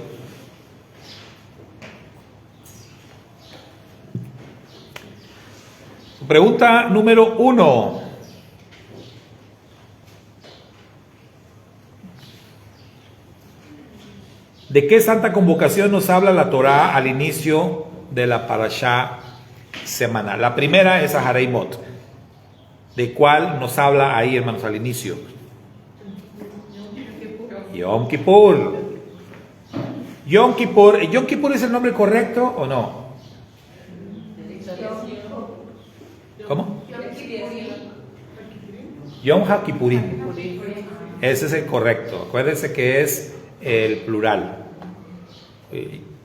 Pregunta número 1. ¿De qué santa convocación nos habla la Torá al inicio de la parashá semanal? La primera es Ahareimot. ¿De cuál nos habla ahí, hermanos, al inicio? Yom Kippur. Yom Kippur. ¿Yom Kippur es el nombre correcto o no? ¿Cómo? Yom HaKippurim. Ese es el correcto. Acuérdense que es el plural.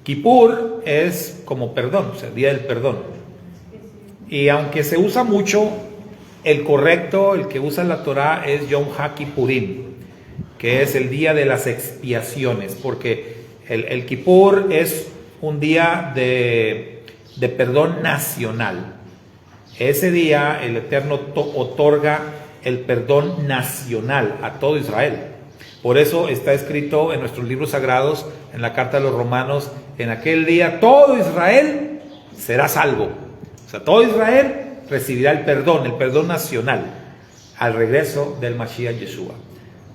Kippur es como perdón, o sea, día del perdón. Y aunque se usa mucho, el correcto, el que usa la Torá, es Yom HaKippurim, que es el día de las expiaciones, porque el Kippur es un día de perdón nacional. Ese día el Eterno otorga el perdón nacional a todo Israel. Por eso está escrito en nuestros libros sagrados, en la carta de los Romanos, en aquel día todo Israel será salvo. O sea, todo Israel recibirá el perdón nacional al regreso del Mashiach Yeshua,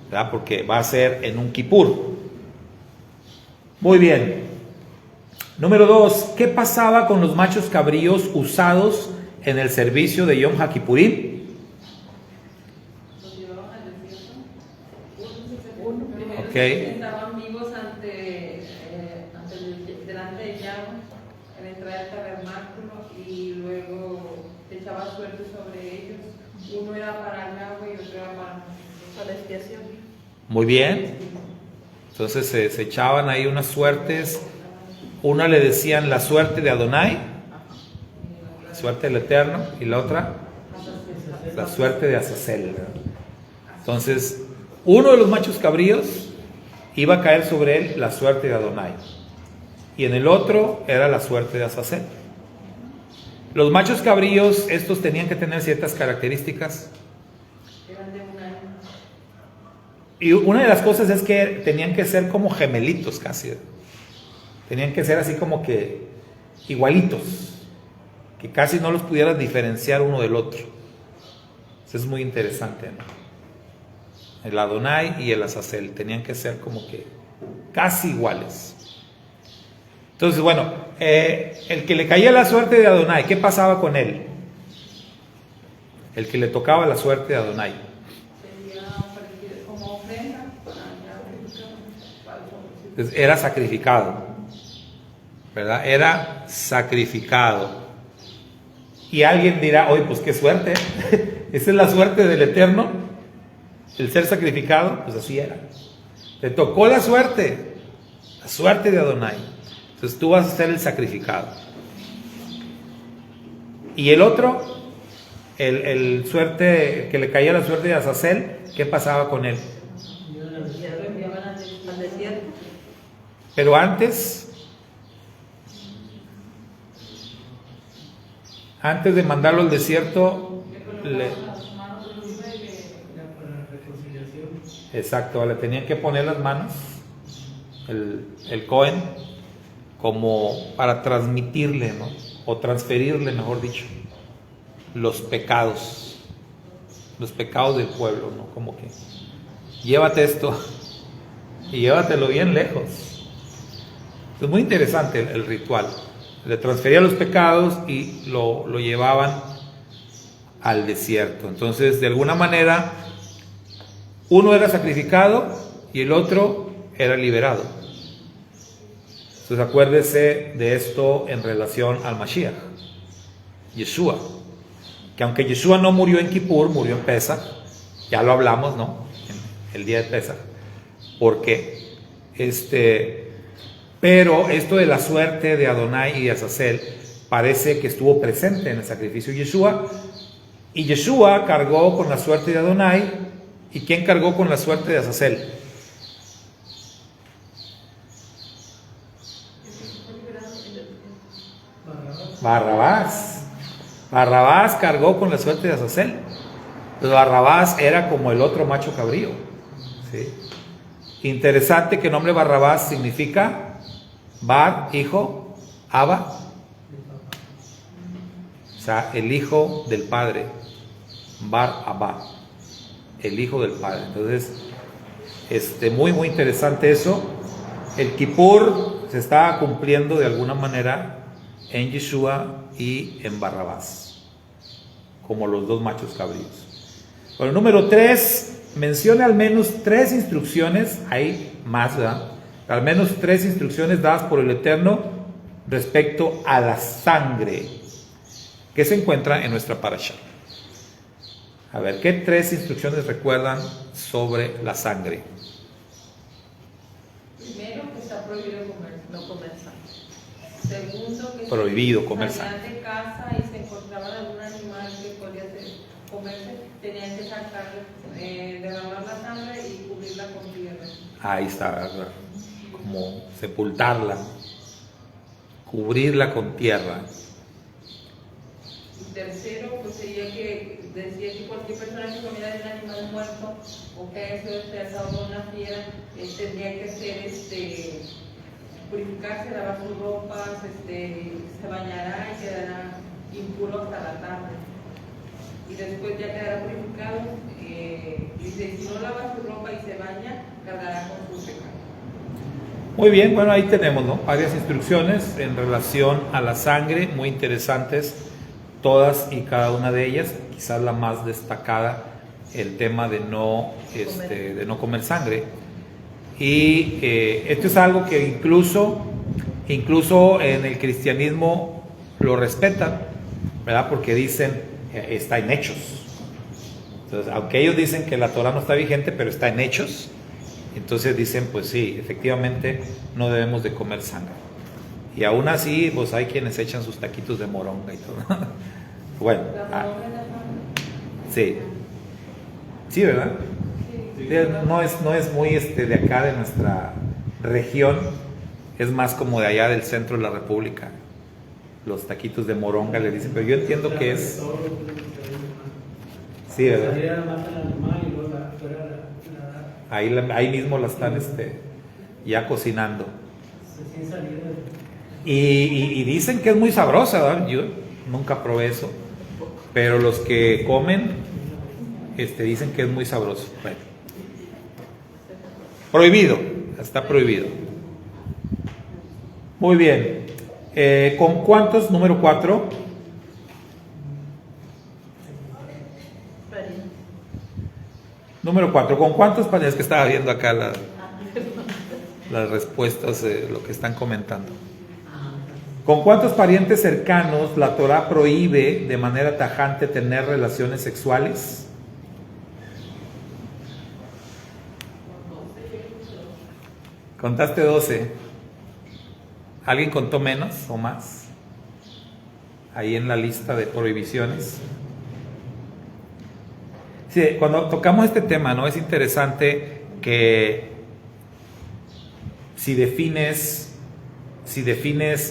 ¿verdad? Porque va a ser en un Kippur. Muy bien. Número 2. ¿Qué pasaba con los machos cabríos usados en el servicio de Yom HaKippurim? Estaban vivos delante de Yahweh en la entrada del tabernáculo, y luego echaba suerte sobre ellos. Uno era para Yahweh y otro era para la expiación. Muy bien. Entonces se echaban ahí unas suertes. Una le decían la suerte de Adonai, la suerte del Eterno, y la otra la suerte de Azazel. Entonces, uno de los machos cabríos iba a caer sobre él la suerte de Adonai, y en el otro era la suerte de Azazel. Los machos cabríos, estos tenían que tener ciertas características. Eran de un año. Y una de las cosas es que tenían que ser como gemelitos casi. Tenían que ser así como que igualitos, que casi no los pudieras diferenciar uno del otro. Eso es muy interesante, ¿no? El Adonai y el Azazel tenían que ser como que casi iguales. Entonces, bueno, el que le caía la suerte de Adonai, ¿qué pasaba con él? El que le tocaba la suerte de Adonai. Como ofrenda. Entonces, era sacrificado, ¿verdad? Era sacrificado. Y alguien dirá, oye, pues qué suerte. Esa es la suerte del Eterno, el ser sacrificado. Pues así era. Te tocó la suerte de Adonai. Entonces tú vas a ser el sacrificado. Y el otro, el suerte, que le caía la suerte de Azazel, ¿qué pasaba con él? Ya lo enviaban al desierto. Pero antes de mandarlo al desierto, exacto, le tenían que poner las manos, el Cohen, como para transmitirle, ¿no? O transferirle, mejor dicho, los pecados del pueblo, ¿no? Como que llévate esto y llévatelo bien lejos. Es muy interesante el ritual. Le transfería los pecados y lo llevaban al desierto. Entonces, de alguna manera, uno era sacrificado y el otro era liberado. Entonces, acuérdese de esto en relación al Mashiach, Yeshua. Que aunque Yeshua no murió en Kippur, murió en Pesach. Ya lo hablamos, ¿no? En el día de Pesach. Porque pero esto de la suerte de Adonai y de Azazel parece que estuvo presente en el sacrificio de Yeshua. Y Yeshua cargó con la suerte de Adonai. ¿Y quién cargó con la suerte de Azazel? Barrabás. Barrabás cargó con la suerte de Azazel. Barrabás era como el otro macho cabrío. ¿Sí? Interesante que el nombre Barrabás significa Bar, hijo, Abba, o sea, el hijo del padre. Bar Abba, el hijo del padre. Entonces, muy muy interesante eso. El Kippur se estaba cumpliendo de alguna manera en Yeshua y en Barrabás, como los dos machos cabríos. Bueno, número 3, menciona al menos 3 instrucciones, hay más, ¿verdad? Al menos 3 instrucciones dadas por el Eterno respecto a la sangre que se encuentra en nuestra parasha. A ver, ¿qué 3 instrucciones recuerdan sobre la sangre? Primero, que está prohibido no comer sangre. Segundo, que prohibido comer sangre. Salían de casa y se encontraban algún animal que podía comerse, tenían que sacar, derramar la sangre y cubrirla con tierra. Ahí está, ¿verdad? Como sepultarla, cubrirla con tierra. Y tercero, pues sería que decía que cualquier persona que comiera de un animal muerto o que haya sido despedazado por una fiera, tendría que ser, purificarse, lavar sus ropas, se bañará y quedará impuro hasta la tarde. Y después ya quedará purificado, dice, si no lava su ropa y se baña, cargará con su pecado. Muy bien, bueno, ahí tenemos, ¿no? Varias instrucciones en relación a la sangre, muy interesantes, todas y cada una de ellas. Quizás la más destacada, el tema de no comer sangre. Y esto es algo que incluso en el cristianismo lo respetan, ¿verdad? Porque dicen, está en Hechos. Entonces, aunque ellos dicen que la Torah no está vigente, pero está en Hechos, entonces dicen, pues sí, efectivamente no debemos de comer sangre. Y aún así, pues hay quienes echan sus taquitos de moronga y todo. Bueno, sí, sí, ¿verdad? No es muy de acá de nuestra región, es más como de allá del centro de la República. Los taquitos de moronga le dicen, pero yo entiendo que es. Sí, ¿verdad? Ahí mismo la están ya cocinando. Y dicen que es muy sabrosa, ¿verdad? Yo nunca probé eso, pero los que comen dicen que es muy sabroso. Bueno. Prohibido, está prohibido. Muy bien. ¿Con cuántos? Número 4. Número 4. ¿Con cuántos parientes? Es que estaba viendo acá las respuestas de lo que están comentando. ¿Con cuántos parientes cercanos la Torah prohíbe de manera tajante tener relaciones sexuales? Contaste 12. ¿Alguien contó menos o más? Ahí en la lista de prohibiciones. Sí, cuando tocamos este tema, ¿no? Es interesante que si defines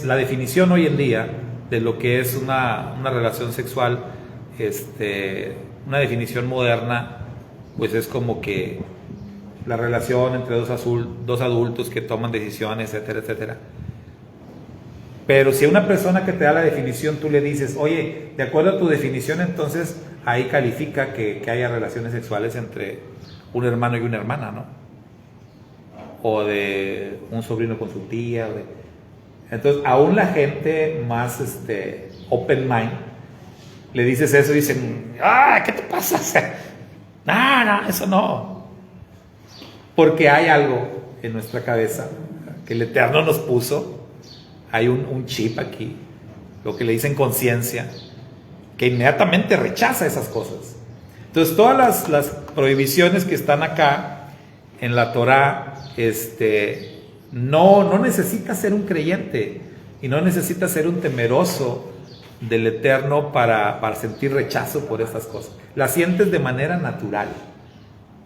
la definición hoy en día de lo que es una relación sexual, una definición moderna, pues es como que la relación entre dos adultos que toman decisiones, etcétera, etcétera. Pero si a una persona que te da la definición tú le dices, oye, de acuerdo a tu definición, entonces ahí califica que haya relaciones sexuales entre un hermano y una hermana, ¿no? O de un sobrino con su tía. Entonces, aún la gente más open mind, le dices eso y dicen, ¿qué te pasa? No, eso no. Porque hay algo en nuestra cabeza que el Eterno nos puso. Hay un chip aquí, lo que le dicen conciencia, que inmediatamente rechaza esas cosas. Entonces, todas las prohibiciones que están acá en la Torah, no necesitas ser un creyente y no necesitas ser un temeroso del Eterno para sentir rechazo por estas cosas. Las sientes de manera natural,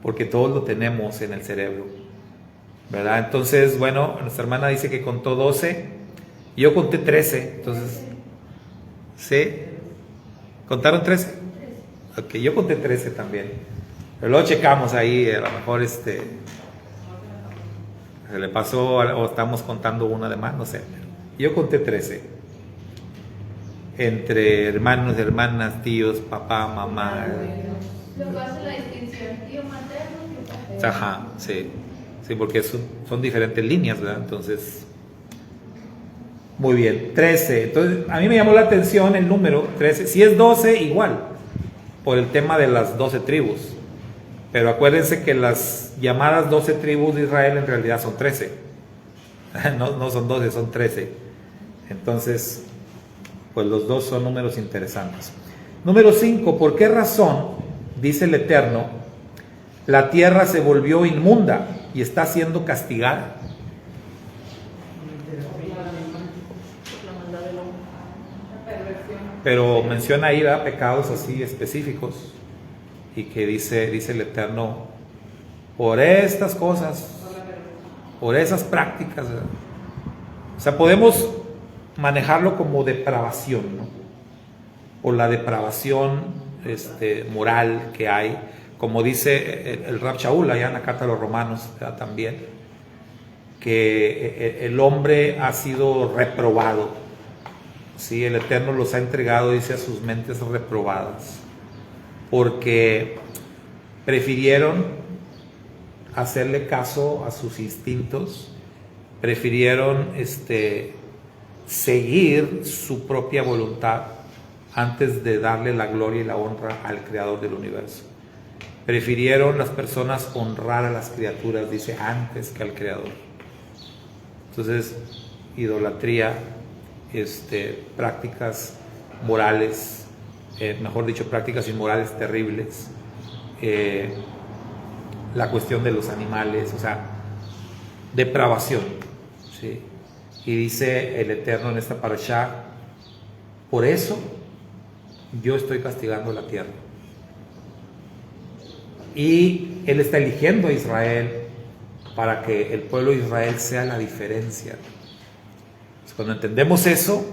porque todos lo tenemos en el cerebro, ¿verdad? Entonces, bueno, nuestra hermana dice que contó 12, y yo conté 13, entonces, ¿sí? ¿Contaron 13? Ok, yo conté 13 también, pero luego checamos ahí, a lo mejor se le pasó o estamos contando una de más, no sé. Yo conté 13. Entre hermanos, hermanas, tíos, papá, mamá. Luego hace la distinción, tío materno, tío paterno. Ajá, sí. Sí, porque son diferentes líneas, ¿verdad? Entonces, muy bien, 13. Entonces, a mí me llamó la atención el número 13. Si es 12, igual, por el tema de las 12 tribus. Pero acuérdense que las llamadas 12 tribus de Israel en realidad son 13. No son 12, son 13. Entonces, pues los dos son números interesantes. Número 5, ¿por qué razón, dice el Eterno, la tierra se volvió inmunda y está siendo castigada? Pero menciona ahí, ¿verdad?, pecados así específicos, y que dice el Eterno, por estas cosas, por esas prácticas, ¿verdad? O sea, podemos manejarlo como depravación, ¿no? O la depravación moral que hay, como dice el Rab Shaul allá en la Carta a los Romanos, ¿verdad?, también, que el hombre ha sido reprobado. Sí, el Eterno los ha entregado, dice, a sus mentes reprobadas, porque prefirieron hacerle caso a sus instintos, prefirieron seguir su propia voluntad antes de darle la gloria y la honra al Creador del universo. Prefirieron las personas honrar a las criaturas, dice, antes que al Creador. Entonces, idolatría, prácticas morales, mejor dicho, prácticas inmorales terribles, la cuestión de los animales, o sea, depravación, ¿sí? Y dice el Eterno en esta parashá, por eso yo estoy castigando la tierra. Y Él está eligiendo a Israel para que el pueblo de Israel sea la diferencia. Cuando entendemos eso,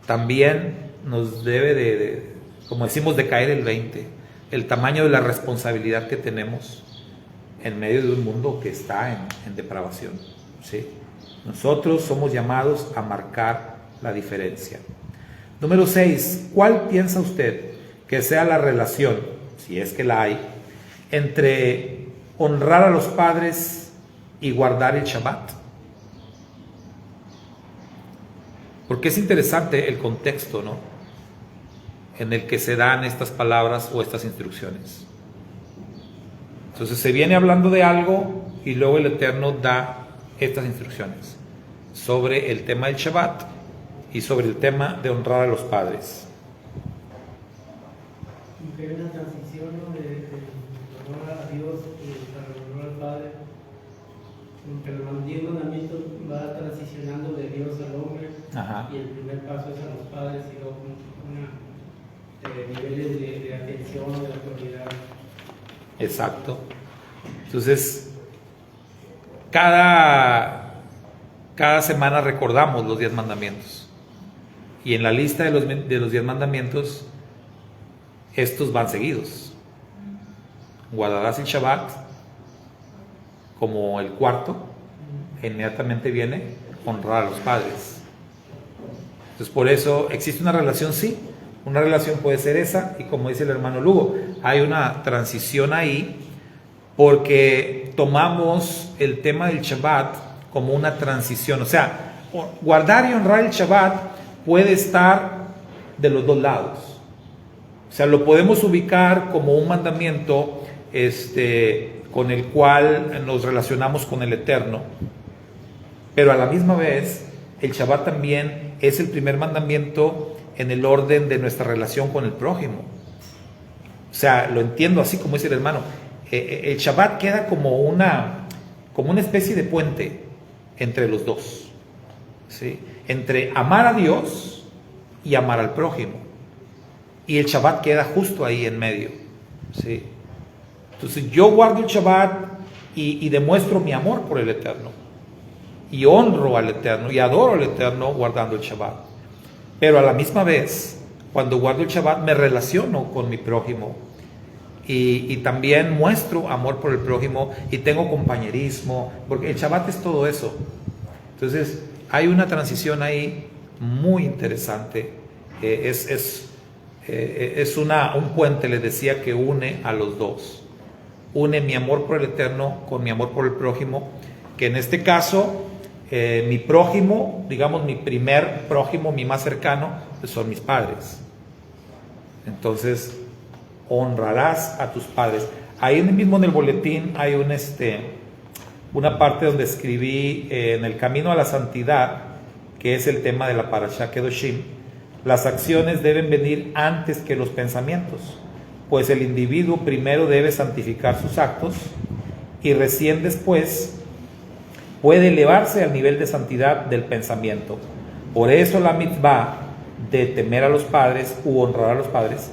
también nos debe de, como decimos, de caer el 20, el tamaño de la responsabilidad que tenemos en medio de un mundo que está en depravación, ¿sí? Nosotros somos llamados a marcar la diferencia. Número 6, ¿cuál piensa usted que sea la relación, si es que la hay, entre honrar a los padres y guardar el Shabbat? Porque es interesante el contexto, ¿no?, en el que se dan estas palabras o estas instrucciones. Entonces se viene hablando de algo y luego el Eterno da estas instrucciones sobre el tema del Shabbat y sobre el tema de honrar a los padres. Que hay una transición, ¿no?, de honor a Dios y para honor al Padre. Pero los 10 mandamientos va transicionando de Dios al hombre. Ajá. Y el primer paso es a los padres y luego niveles de atención, de autoridad. Exacto. Entonces, cada semana recordamos los 10 mandamientos. Y en la lista de los 10 mandamientos, estos van seguidos. Guardarás el Shabbat como el cuarto. Inmediatamente viene honrar a los padres. Entonces por eso existe una relación, sí, una relación puede ser esa, y como dice el hermano Lugo, hay una transición ahí, porque tomamos el tema del Shabbat como una transición. O sea, guardar y honrar el Shabbat puede estar de los dos lados. O sea, lo podemos ubicar como un mandamiento con el cual nos relacionamos con el Eterno, pero a la misma vez el Shabbat también es el primer mandamiento en el orden de nuestra relación con el prójimo. O sea, lo entiendo así como dice el hermano. El Shabbat queda como una especie de puente entre los dos, ¿sí? Entre amar a Dios y amar al prójimo. Y el Shabbat queda justo ahí en medio, ¿sí? Entonces yo guardo el Shabbat y demuestro mi amor por el Eterno. Y honro al Eterno y adoro al Eterno guardando el Shabbat. Pero a la misma vez, cuando guardo el Shabbat, me relaciono con mi prójimo. Y también muestro amor por el prójimo y tengo compañerismo, porque el Shabbat es todo eso. Entonces hay una transición ahí muy interesante. Es un puente, les decía, que une a los dos. Une mi amor por el Eterno con mi amor por el prójimo, que en este caso mi prójimo, digamos mi primer prójimo, mi más cercano, pues son mis padres. Entonces honrarás a tus padres. Ahí mismo en el boletín hay una parte donde escribí en el camino a la santidad, que es el tema de la Parashá Kedoshim. Las acciones deben venir antes que los pensamientos, pues el individuo primero debe santificar sus actos y recién después puede elevarse al nivel de santidad del pensamiento. Por eso la mitzvah de temer a los padres u honrar a los padres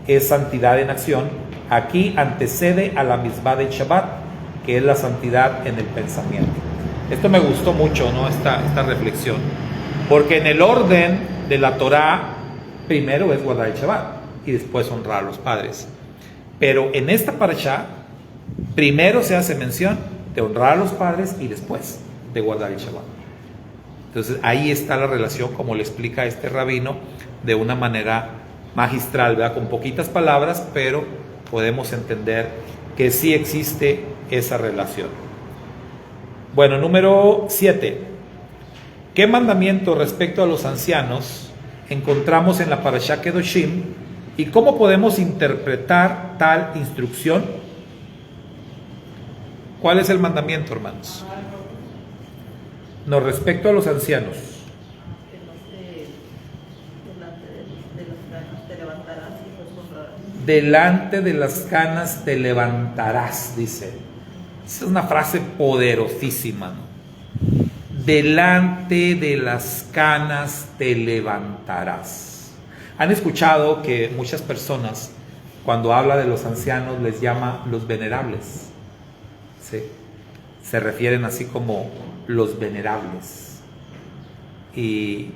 es santidad en acción. Aquí antecede a la mitzvah del Shabbat, que es la santidad en el pensamiento. Esto me gustó mucho, ¿no? Esta reflexión, porque en el orden de la Torah primero es guardar el Shabbat y después honrar a los padres, pero en esta parashá primero se hace mención de honrar a los padres y después de guardar el Shabbat. Entonces ahí está la relación, como le explica este rabino de una manera magistral, ¿verdad? Con poquitas palabras, pero podemos entender que sí existe esa relación. Bueno, número 7. ¿Qué mandamiento respecto a los ancianos encontramos en la Parashá Kedoshim y cómo podemos interpretar tal instrucción? ¿Cuál es el mandamiento, hermanos? No, respecto a los ancianos. Delante de las canas te levantarás, dice. Esa es una frase poderosísima, ¿no? Delante de las canas te levantarás. Han escuchado que muchas personas, cuando habla de los ancianos, les llama los venerables, ¿sí? Se refieren así como los venerables. Y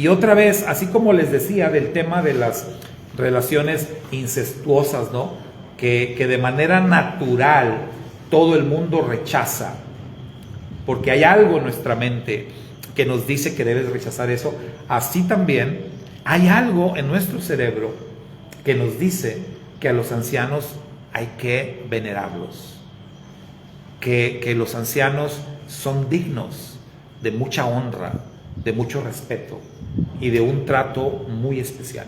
otra vez, así como les decía del tema de las relaciones incestuosas, ¿no? Que de manera natural todo el mundo rechaza, porque hay algo en nuestra mente que nos dice que debes rechazar eso. Así también hay algo en nuestro cerebro que nos dice que a los ancianos hay que venerarlos, que los ancianos son dignos de mucha honra, de mucho respeto y de un trato muy especial.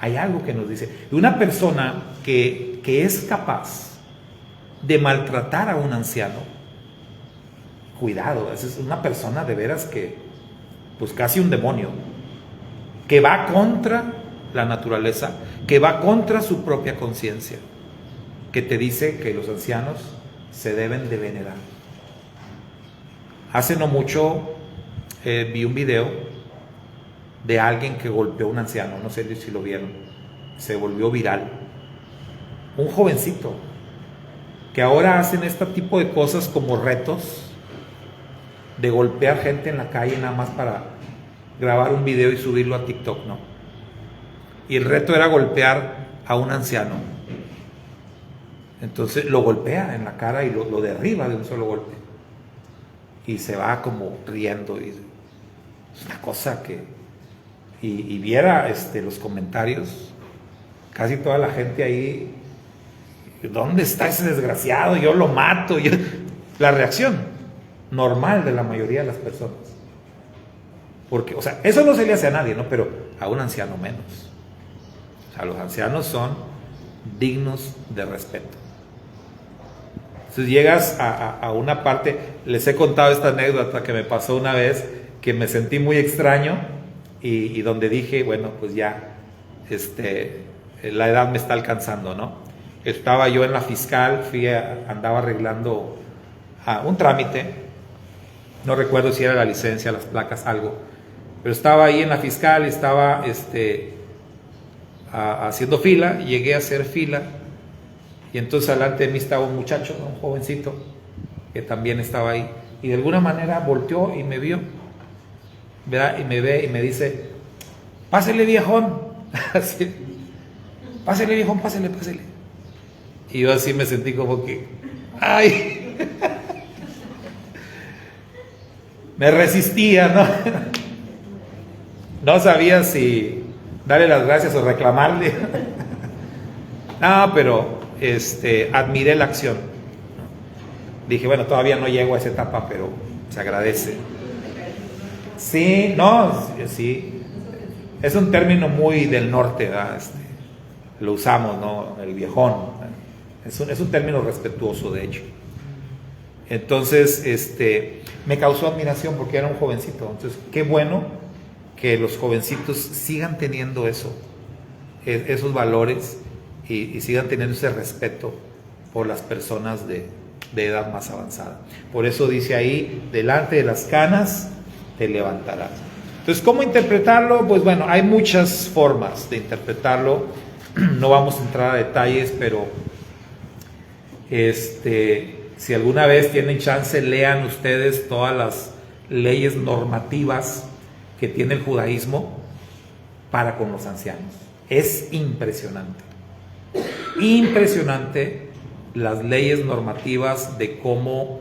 Hay algo que nos dice. Una persona que es capaz de maltratar a un anciano, cuidado, es una persona de veras que, pues casi un demonio, que va contra la naturaleza, que va contra su propia conciencia, que te dice que los ancianos se deben de venerar. Hace no mucho vi un video de alguien que golpeó a un anciano, no sé si lo vieron, se volvió viral. Un jovencito, que ahora hacen este tipo de cosas como retos, de golpear gente en la calle nada más para grabar un video y subirlo a TikTok, ¿no? Y el reto era golpear a un anciano. Entonces lo golpea en la cara y lo derriba de un solo golpe. Y se va como riendo. Y es una cosa que y viera los comentarios, casi toda la gente ahí, ¿dónde está ese desgraciado? Yo lo mato. La reacción normal de la mayoría de las personas. Porque, o sea, eso no se le hace a nadie, ¿no? Pero a un anciano menos. O sea, los ancianos son dignos de respeto. Entonces llegas a una parte, les he contado esta anécdota que me pasó una vez, que me sentí muy extraño y donde dije, bueno, pues ya, la edad me está alcanzando, ¿no? Estaba yo en la fiscal, andaba arreglando un trámite, no recuerdo si era la licencia, las placas, algo, pero estaba ahí en la fiscal, estaba haciendo fila, llegué a hacer fila, y entonces delante de mí estaba un muchacho, un jovencito, que también estaba ahí, y de alguna manera volteó y me vio, ¿verdad? Y me ve y me dice, pásele viejón, así, pásele viejón, pásele. Y yo así me sentí como que, ¡ay! Me resistía, ¿no? No sabía si darle las gracias o reclamarle. No, pero admiré la acción. Dije, bueno, todavía no llego a esa etapa, pero se agradece. Sí, no, sí. Es un término muy del norte, ¿verdad? Lo usamos, ¿no? El viejón. Es un término respetuoso, de hecho. Entonces, me causó admiración porque era un jovencito. Entonces, qué bueno que los jovencitos sigan teniendo esos valores y sigan teniendo ese respeto por las personas de edad más avanzada. Por eso dice ahí, delante de las canas te levantarás. Entonces, ¿cómo interpretarlo? Pues bueno, hay muchas formas de interpretarlo. No vamos a entrar a detalles, pero si alguna vez tienen chance, lean ustedes todas las leyes normativas que tiene el judaísmo para con los ancianos. Es impresionante. Impresionante las leyes normativas de cómo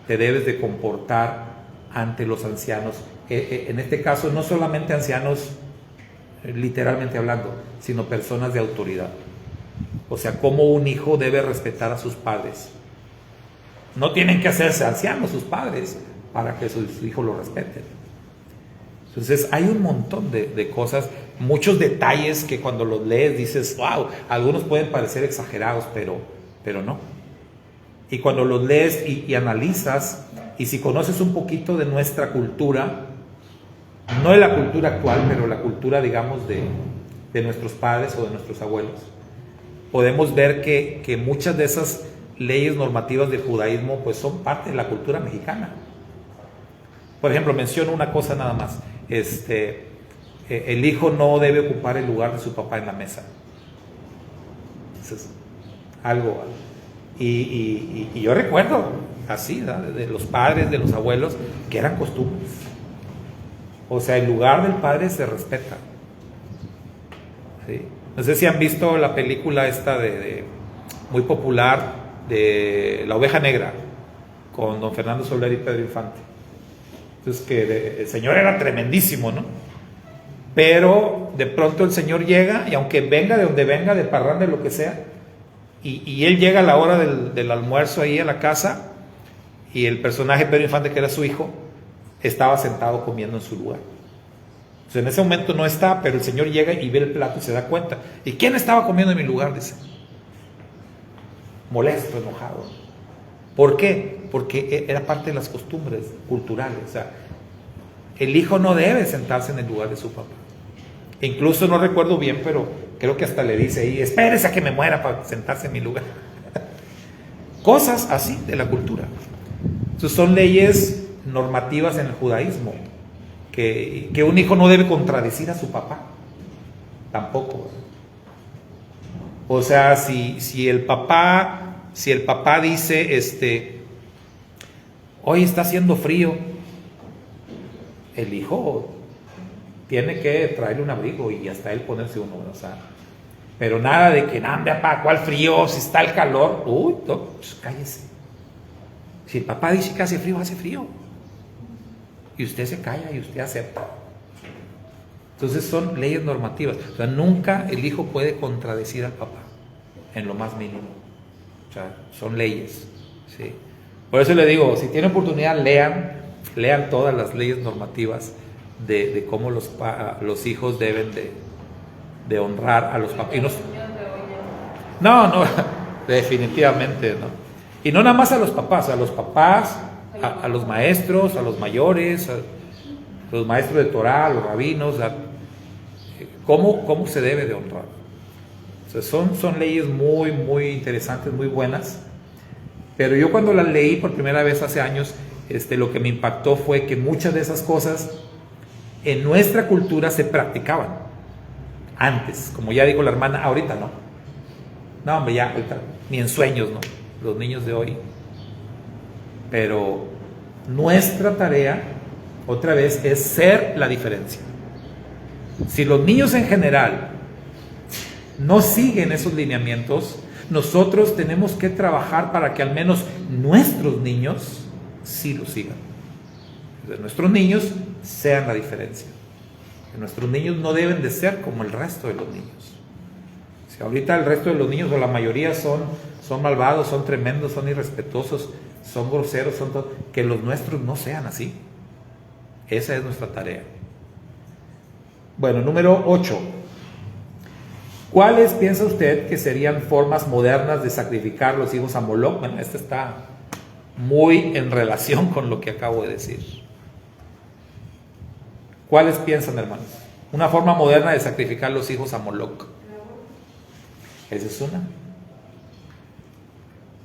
te debes de comportar ante los ancianos. En este caso, no solamente ancianos, literalmente hablando, sino personas de autoridad. O sea, cómo un hijo debe respetar a sus padres. No tienen que hacerse ancianos sus padres para que sus hijos lo respeten. Entonces hay un montón de cosas, muchos detalles que cuando los lees dices, wow, algunos pueden parecer exagerados, pero no. Y cuando los lees y analizas, y si conoces un poquito de nuestra cultura, no de la cultura actual, pero la cultura, digamos, de nuestros padres o de nuestros abuelos, podemos ver que muchas de esas leyes normativas del judaísmo pues son parte de la cultura mexicana. Por ejemplo, menciono una cosa nada más. El hijo no debe ocupar el lugar de su papá en la mesa. Entonces, algo. Y yo recuerdo así, ¿no? De los padres, de los abuelos, que eran costumbres. O sea, el lugar del padre se respeta. ¿Sí? No sé si han visto la película esta muy popular de La Oveja Negra, con don Fernando Soler y Pedro Infante. Entonces, que el señor era tremendísimo, ¿no? Pero de pronto el señor llega, y aunque venga de donde venga, de parranda, de lo que sea, y él llega a la hora del almuerzo ahí a la casa, y el personaje Pedro Infante, que era su hijo, estaba sentado comiendo en su lugar. Entonces, en ese momento no está, pero el señor llega y ve el plato y se da cuenta. ¿Y quién estaba comiendo en mi lugar? Dice. Molesto, enojado. ¿Por qué? Porque era parte de las costumbres culturales. O sea, el hijo no debe sentarse en el lugar de su papá. Incluso no recuerdo bien, pero creo que hasta le dice ahí, espérese a que me muera para sentarse en mi lugar. Cosas así de la cultura. Entonces son leyes normativas en el judaísmo, que un hijo no debe contradecir a su papá, tampoco. O sea, si el papá dice, hoy está haciendo frío, el hijo tiene que traerle un abrigo y hasta él ponerse uno, o sea, pero nada de que, papá, ¿cuál frío? Si está el calor, no, pues cállese. Si el papá dice que hace frío, y usted se calla y usted acepta. Entonces son leyes normativas. O sea, nunca el hijo puede contradecir al papá, en lo más mínimo. O sea, son leyes, ¿sí? Por eso le digo, si tienen oportunidad, lean todas las leyes normativas de cómo los hijos deben de honrar a los papás. No, definitivamente no. Y no nada más a los papás, a los maestros, a los mayores, a los maestros de Torah, a los rabinos, cómo se debe de honrar. O sea, son leyes muy, muy interesantes, muy buenas. Pero yo cuando las leí por primera vez hace años, lo que me impactó fue que muchas de esas cosas en nuestra cultura se practicaban antes, como ya dijo la hermana, ahorita no. No, hombre, ya, ahorita, ni en sueños, no. Los niños de hoy. Pero nuestra tarea, otra vez, es ser la diferencia. Si los niños en general no siguen esos lineamientos, nosotros tenemos que trabajar para que al menos nuestros niños sí lo sigan. Entonces, nuestros niños sean la diferencia. Nuestros niños no deben de ser como el resto de los niños. Si ahorita el resto de los niños o la mayoría son malvados, son tremendos, son irrespetuosos, son groseros, que los nuestros no sean así. Esa es nuestra tarea. Bueno, número 8. ¿Cuáles piensa usted que serían formas modernas de sacrificar los hijos a Moloch? Bueno, esta está muy en relación con lo que acabo de decir. ¿Cuáles piensan, hermanos? Una forma moderna de sacrificar los hijos a Moloch. Esa es una.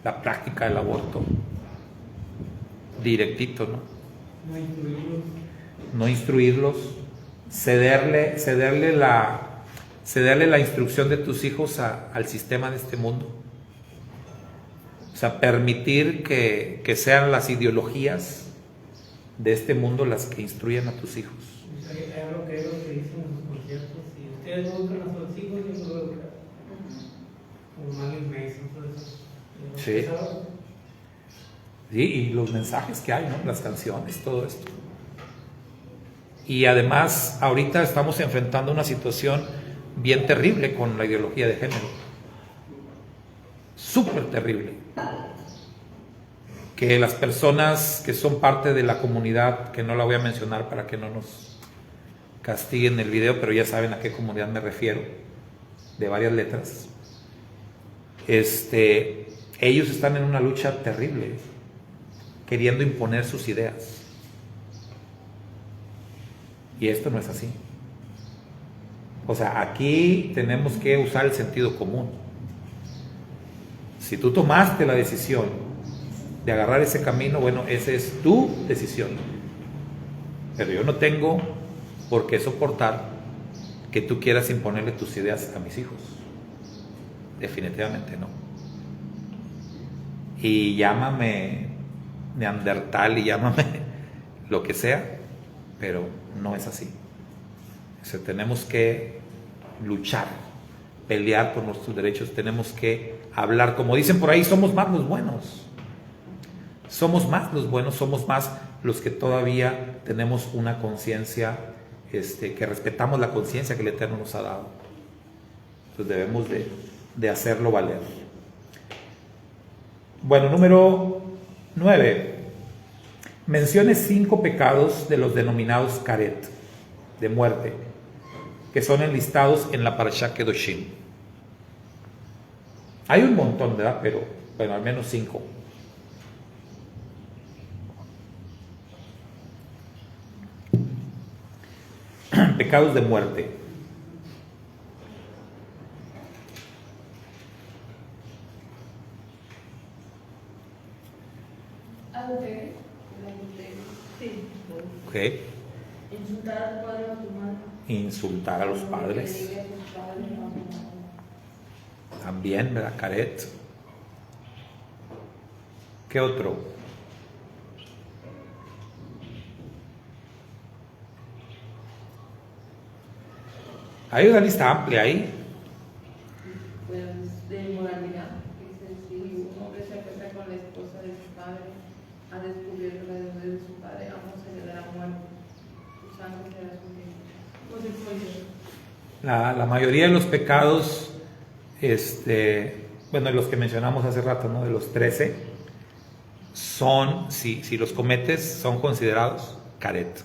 La práctica del aborto. Directito, ¿no? No instruirlos. Cederle la instrucción de tus hijos al sistema de este mundo. O sea, permitir que sean las ideologías de este mundo las que instruyan a tus hijos. Hay algo que ellos dicen en los conciertos: si ustedes no buscan a sus hijos, yo no lo voy a buscar. Como Marilyn Manson, todo eso. Sí. Sí, y los mensajes que hay, ¿no? Las canciones, todo esto. Y además, ahorita estamos enfrentando una situación bien terrible con la ideología de género. Súper terrible. Que las personas que son parte de la comunidad, que no la voy a mencionar para que no nos castiguen el video, pero ya saben a qué comunidad me refiero, de varias letras, ellos están en una lucha terrible, queriendo imponer sus ideas. Y esto no es así. O sea, aquí tenemos que usar el sentido común. Si tú tomaste la decisión de agarrar ese camino, bueno, esa es tu decisión. Pero yo no tengo por qué soportar que tú quieras imponerle tus ideas a mis hijos. Definitivamente no. Y llámame neandertal y llámame lo que sea, pero no es así. O sea, tenemos que luchar, pelear por nuestros derechos, tenemos que hablar, como dicen por ahí, somos más los buenos. Somos más los buenos, somos más los que todavía tenemos una conciencia, que respetamos la conciencia que el Eterno nos ha dado. Entonces debemos de hacerlo valer. Bueno, número 9. Mencione 5 pecados de los denominados karet, de muerte, que son enlistados en la Parashá Kedoshim. Hay un montón, ¿verdad? Pero, bueno, al menos 5. Pecados de muerte. Adulterio. Sí. Ok. Insultar a tu padre o a tu madre. Insultar a los padres. También, ¿verdad? Karet. ¿Qué otro? Hay una lista amplia ahí. Pues de inmoralidad, que dice: si un hombre se acuesta con la esposa de su padre, ha descubierto la deuda de su padre, aún se le dará muerte, su sangre será su bien. Homosexualidad. La mayoría de los pecados, bueno, los que mencionamos hace rato, ¿no? De los 13, son, si los cometes, son considerados caret.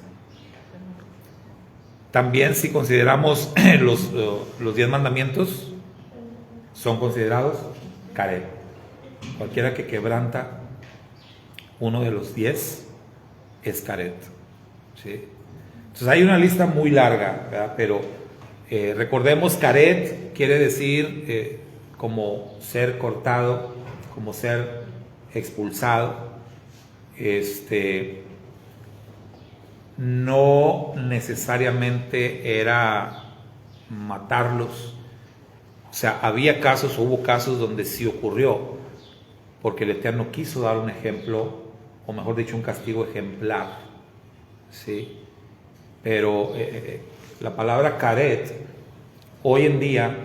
También si consideramos los 10 mandamientos, son considerados caret. Cualquiera que quebranta uno de los 10 es caret, ¿sí? Entonces hay una lista muy larga, ¿verdad? Pero recordemos, caret quiere decir como ser cortado, como ser expulsado. No necesariamente era matarlos. O sea, había casos, hubo casos donde sí ocurrió, porque el Eterno quiso dar un ejemplo, o mejor dicho, un castigo ejemplar, ¿sí? Pero la palabra caret hoy en día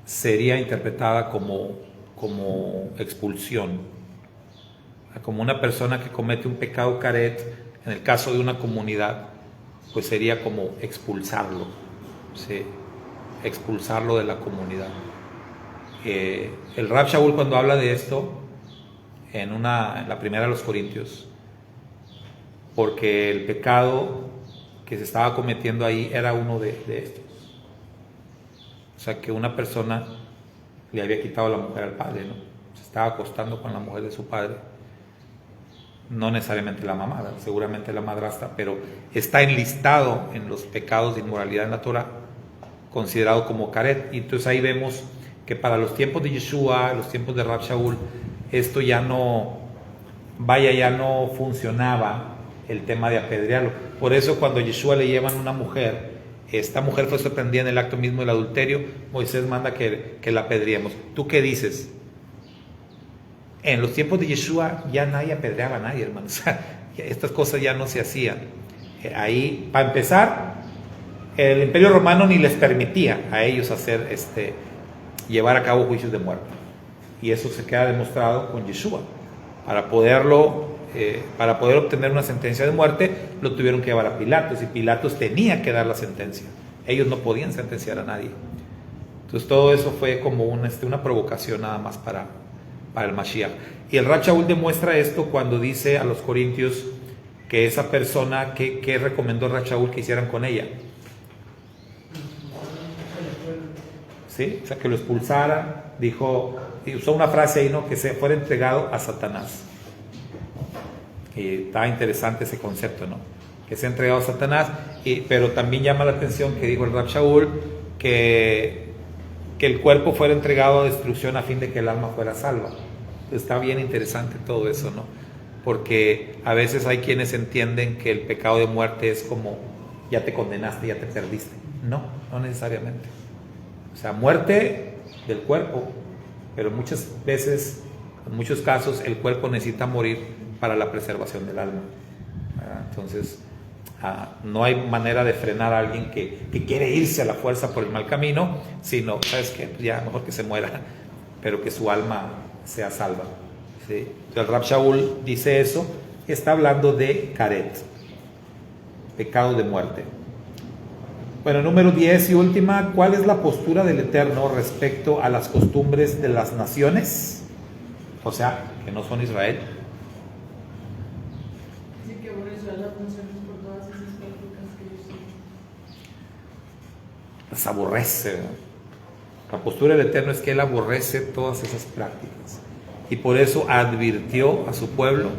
sería interpretada como expulsión, como una persona que comete un pecado caret. En el caso de una comunidad, pues sería como expulsarlo, ¿sí? Expulsarlo de la comunidad. El Rab Shaul, cuando habla de esto en la primera de los Corintios, porque el pecado que se estaba cometiendo ahí era uno de estos. O sea, que una persona le había quitado la mujer al padre, ¿no? Se estaba acostando con la mujer de su padre. No necesariamente la mamá, seguramente la madrastra, pero está enlistado en los pecados de inmoralidad en la Torah, considerado como caret. Y entonces ahí vemos que para los tiempos de Yeshua, los tiempos de Rab Shaul, esto ya no funcionaba, el tema de apedrearlo. Por eso cuando Yeshua le llevan una mujer, esta mujer fue sorprendida en el acto mismo del adulterio, Moisés manda que la apedreemos. ¿Tú qué dices? En los tiempos de Yeshua ya nadie apedreaba a nadie, hermanos. O sea, estas cosas ya no se hacían. Ahí, para empezar, el Imperio Romano ni les permitía a ellos llevar a cabo juicios de muerte. Y eso se queda demostrado con Yeshua. Para poder obtener una sentencia de muerte, lo tuvieron que llevar a Pilatos, y Pilatos tenía que dar la sentencia. Ellos no podían sentenciar a nadie. Entonces todo eso fue como una provocación nada más para el Mashiach. Y el Rab Shaul demuestra esto cuando dice a los corintios que esa persona, que recomendó Rab Shaul que hicieran con ella, ¿sí? O sea, que lo expulsara. Usó una frase ahí, ¿no? Que se fuera entregado a Satanás. Y está interesante ese concepto, ¿no? Que se ha entregado a Satanás. Pero también llama la atención que dijo el Rab Shaul que el cuerpo fuera entregado a destrucción a fin de que el alma fuera salva. Está bien interesante todo eso, ¿no? Porque a veces hay quienes entienden que el pecado de muerte es como ya te condenaste, ya te perdiste. No necesariamente. O sea, muerte del cuerpo, pero muchas veces, en muchos casos, el cuerpo necesita morir para la preservación del alma. Entonces, no hay manera de frenar a alguien que quiere irse a la fuerza por el mal camino, sino, ¿sabes qué? Ya mejor que se muera, pero que su alma sea salva, ¿sí? Entonces, el Rab Shaul dice eso, está hablando de caret, pecado de muerte. Bueno, número 10 y última, ¿cuál es la postura del Eterno respecto a las costumbres de las naciones? O sea, que no son Israel. Dice que bueno, Israel las naciones por todas esas prácticas que ellos tienen. Las aborrece, ¿no? La postura del Eterno es que Él aborrece todas esas prácticas. Y por eso advirtió a su pueblo,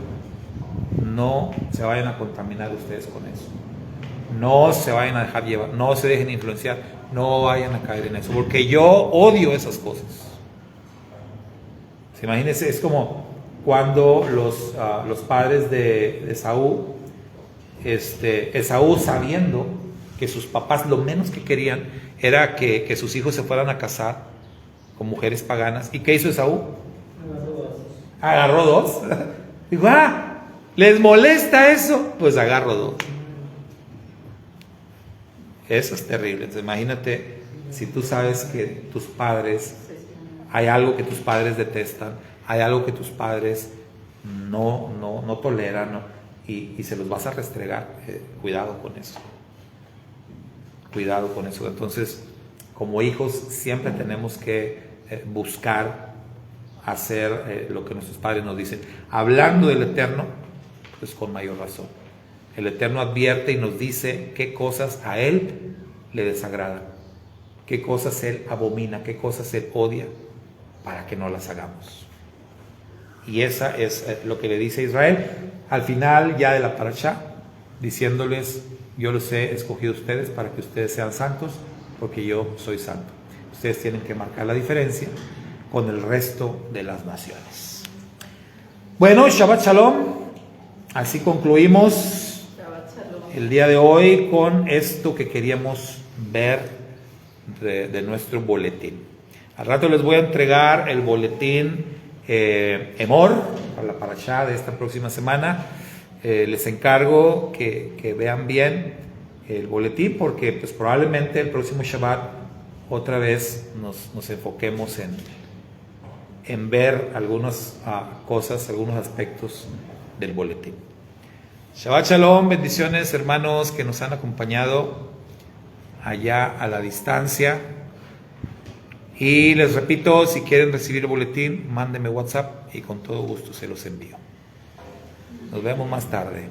no se vayan a contaminar ustedes con eso. No se vayan a dejar llevar, no se dejen influenciar, no vayan a caer en eso, porque yo odio esas cosas. Imagínense, es como cuando los padres de Esaú, Esaú sabiendo que sus papás lo menos que querían era que sus hijos se fueran a casar con mujeres paganas. ¿Y qué hizo Esaú? Agarró dos. Dijo, ¿les molesta eso? Pues agarro dos. Eso es terrible. Entonces, imagínate si tú sabes que tus padres, hay algo que tus padres detestan, hay algo que tus padres no toleran, ¿no? Y se los vas a restregar. Cuidado con eso. cuidado con eso. Entonces, como hijos siempre tenemos que buscar hacer lo que nuestros padres nos dicen. Hablando del Eterno, pues con mayor razón. El Eterno advierte y nos dice qué cosas a Él le desagradan, qué cosas Él abomina, qué cosas Él odia, para que no las hagamos. Y esa es lo que le dice a Israel al final ya de la parashá, diciéndoles: yo los he escogido a ustedes para que ustedes sean santos, porque yo soy santo. Ustedes tienen que marcar la diferencia con el resto de las naciones. Bueno, Shabbat Shalom. Así concluimos el día de hoy con esto que queríamos ver de nuestro boletín. Al rato les voy a entregar el boletín Emor para la parashá de esta próxima semana. Les encargo que vean bien el boletín, porque pues probablemente el próximo Shabbat otra vez nos enfoquemos en ver algunas cosas, algunos aspectos del boletín. Shabbat Shalom, bendiciones hermanos que nos han acompañado allá a la distancia. Y les repito, si quieren recibir el boletín, mándenme WhatsApp y con todo gusto se los envío. Nos vemos más tarde.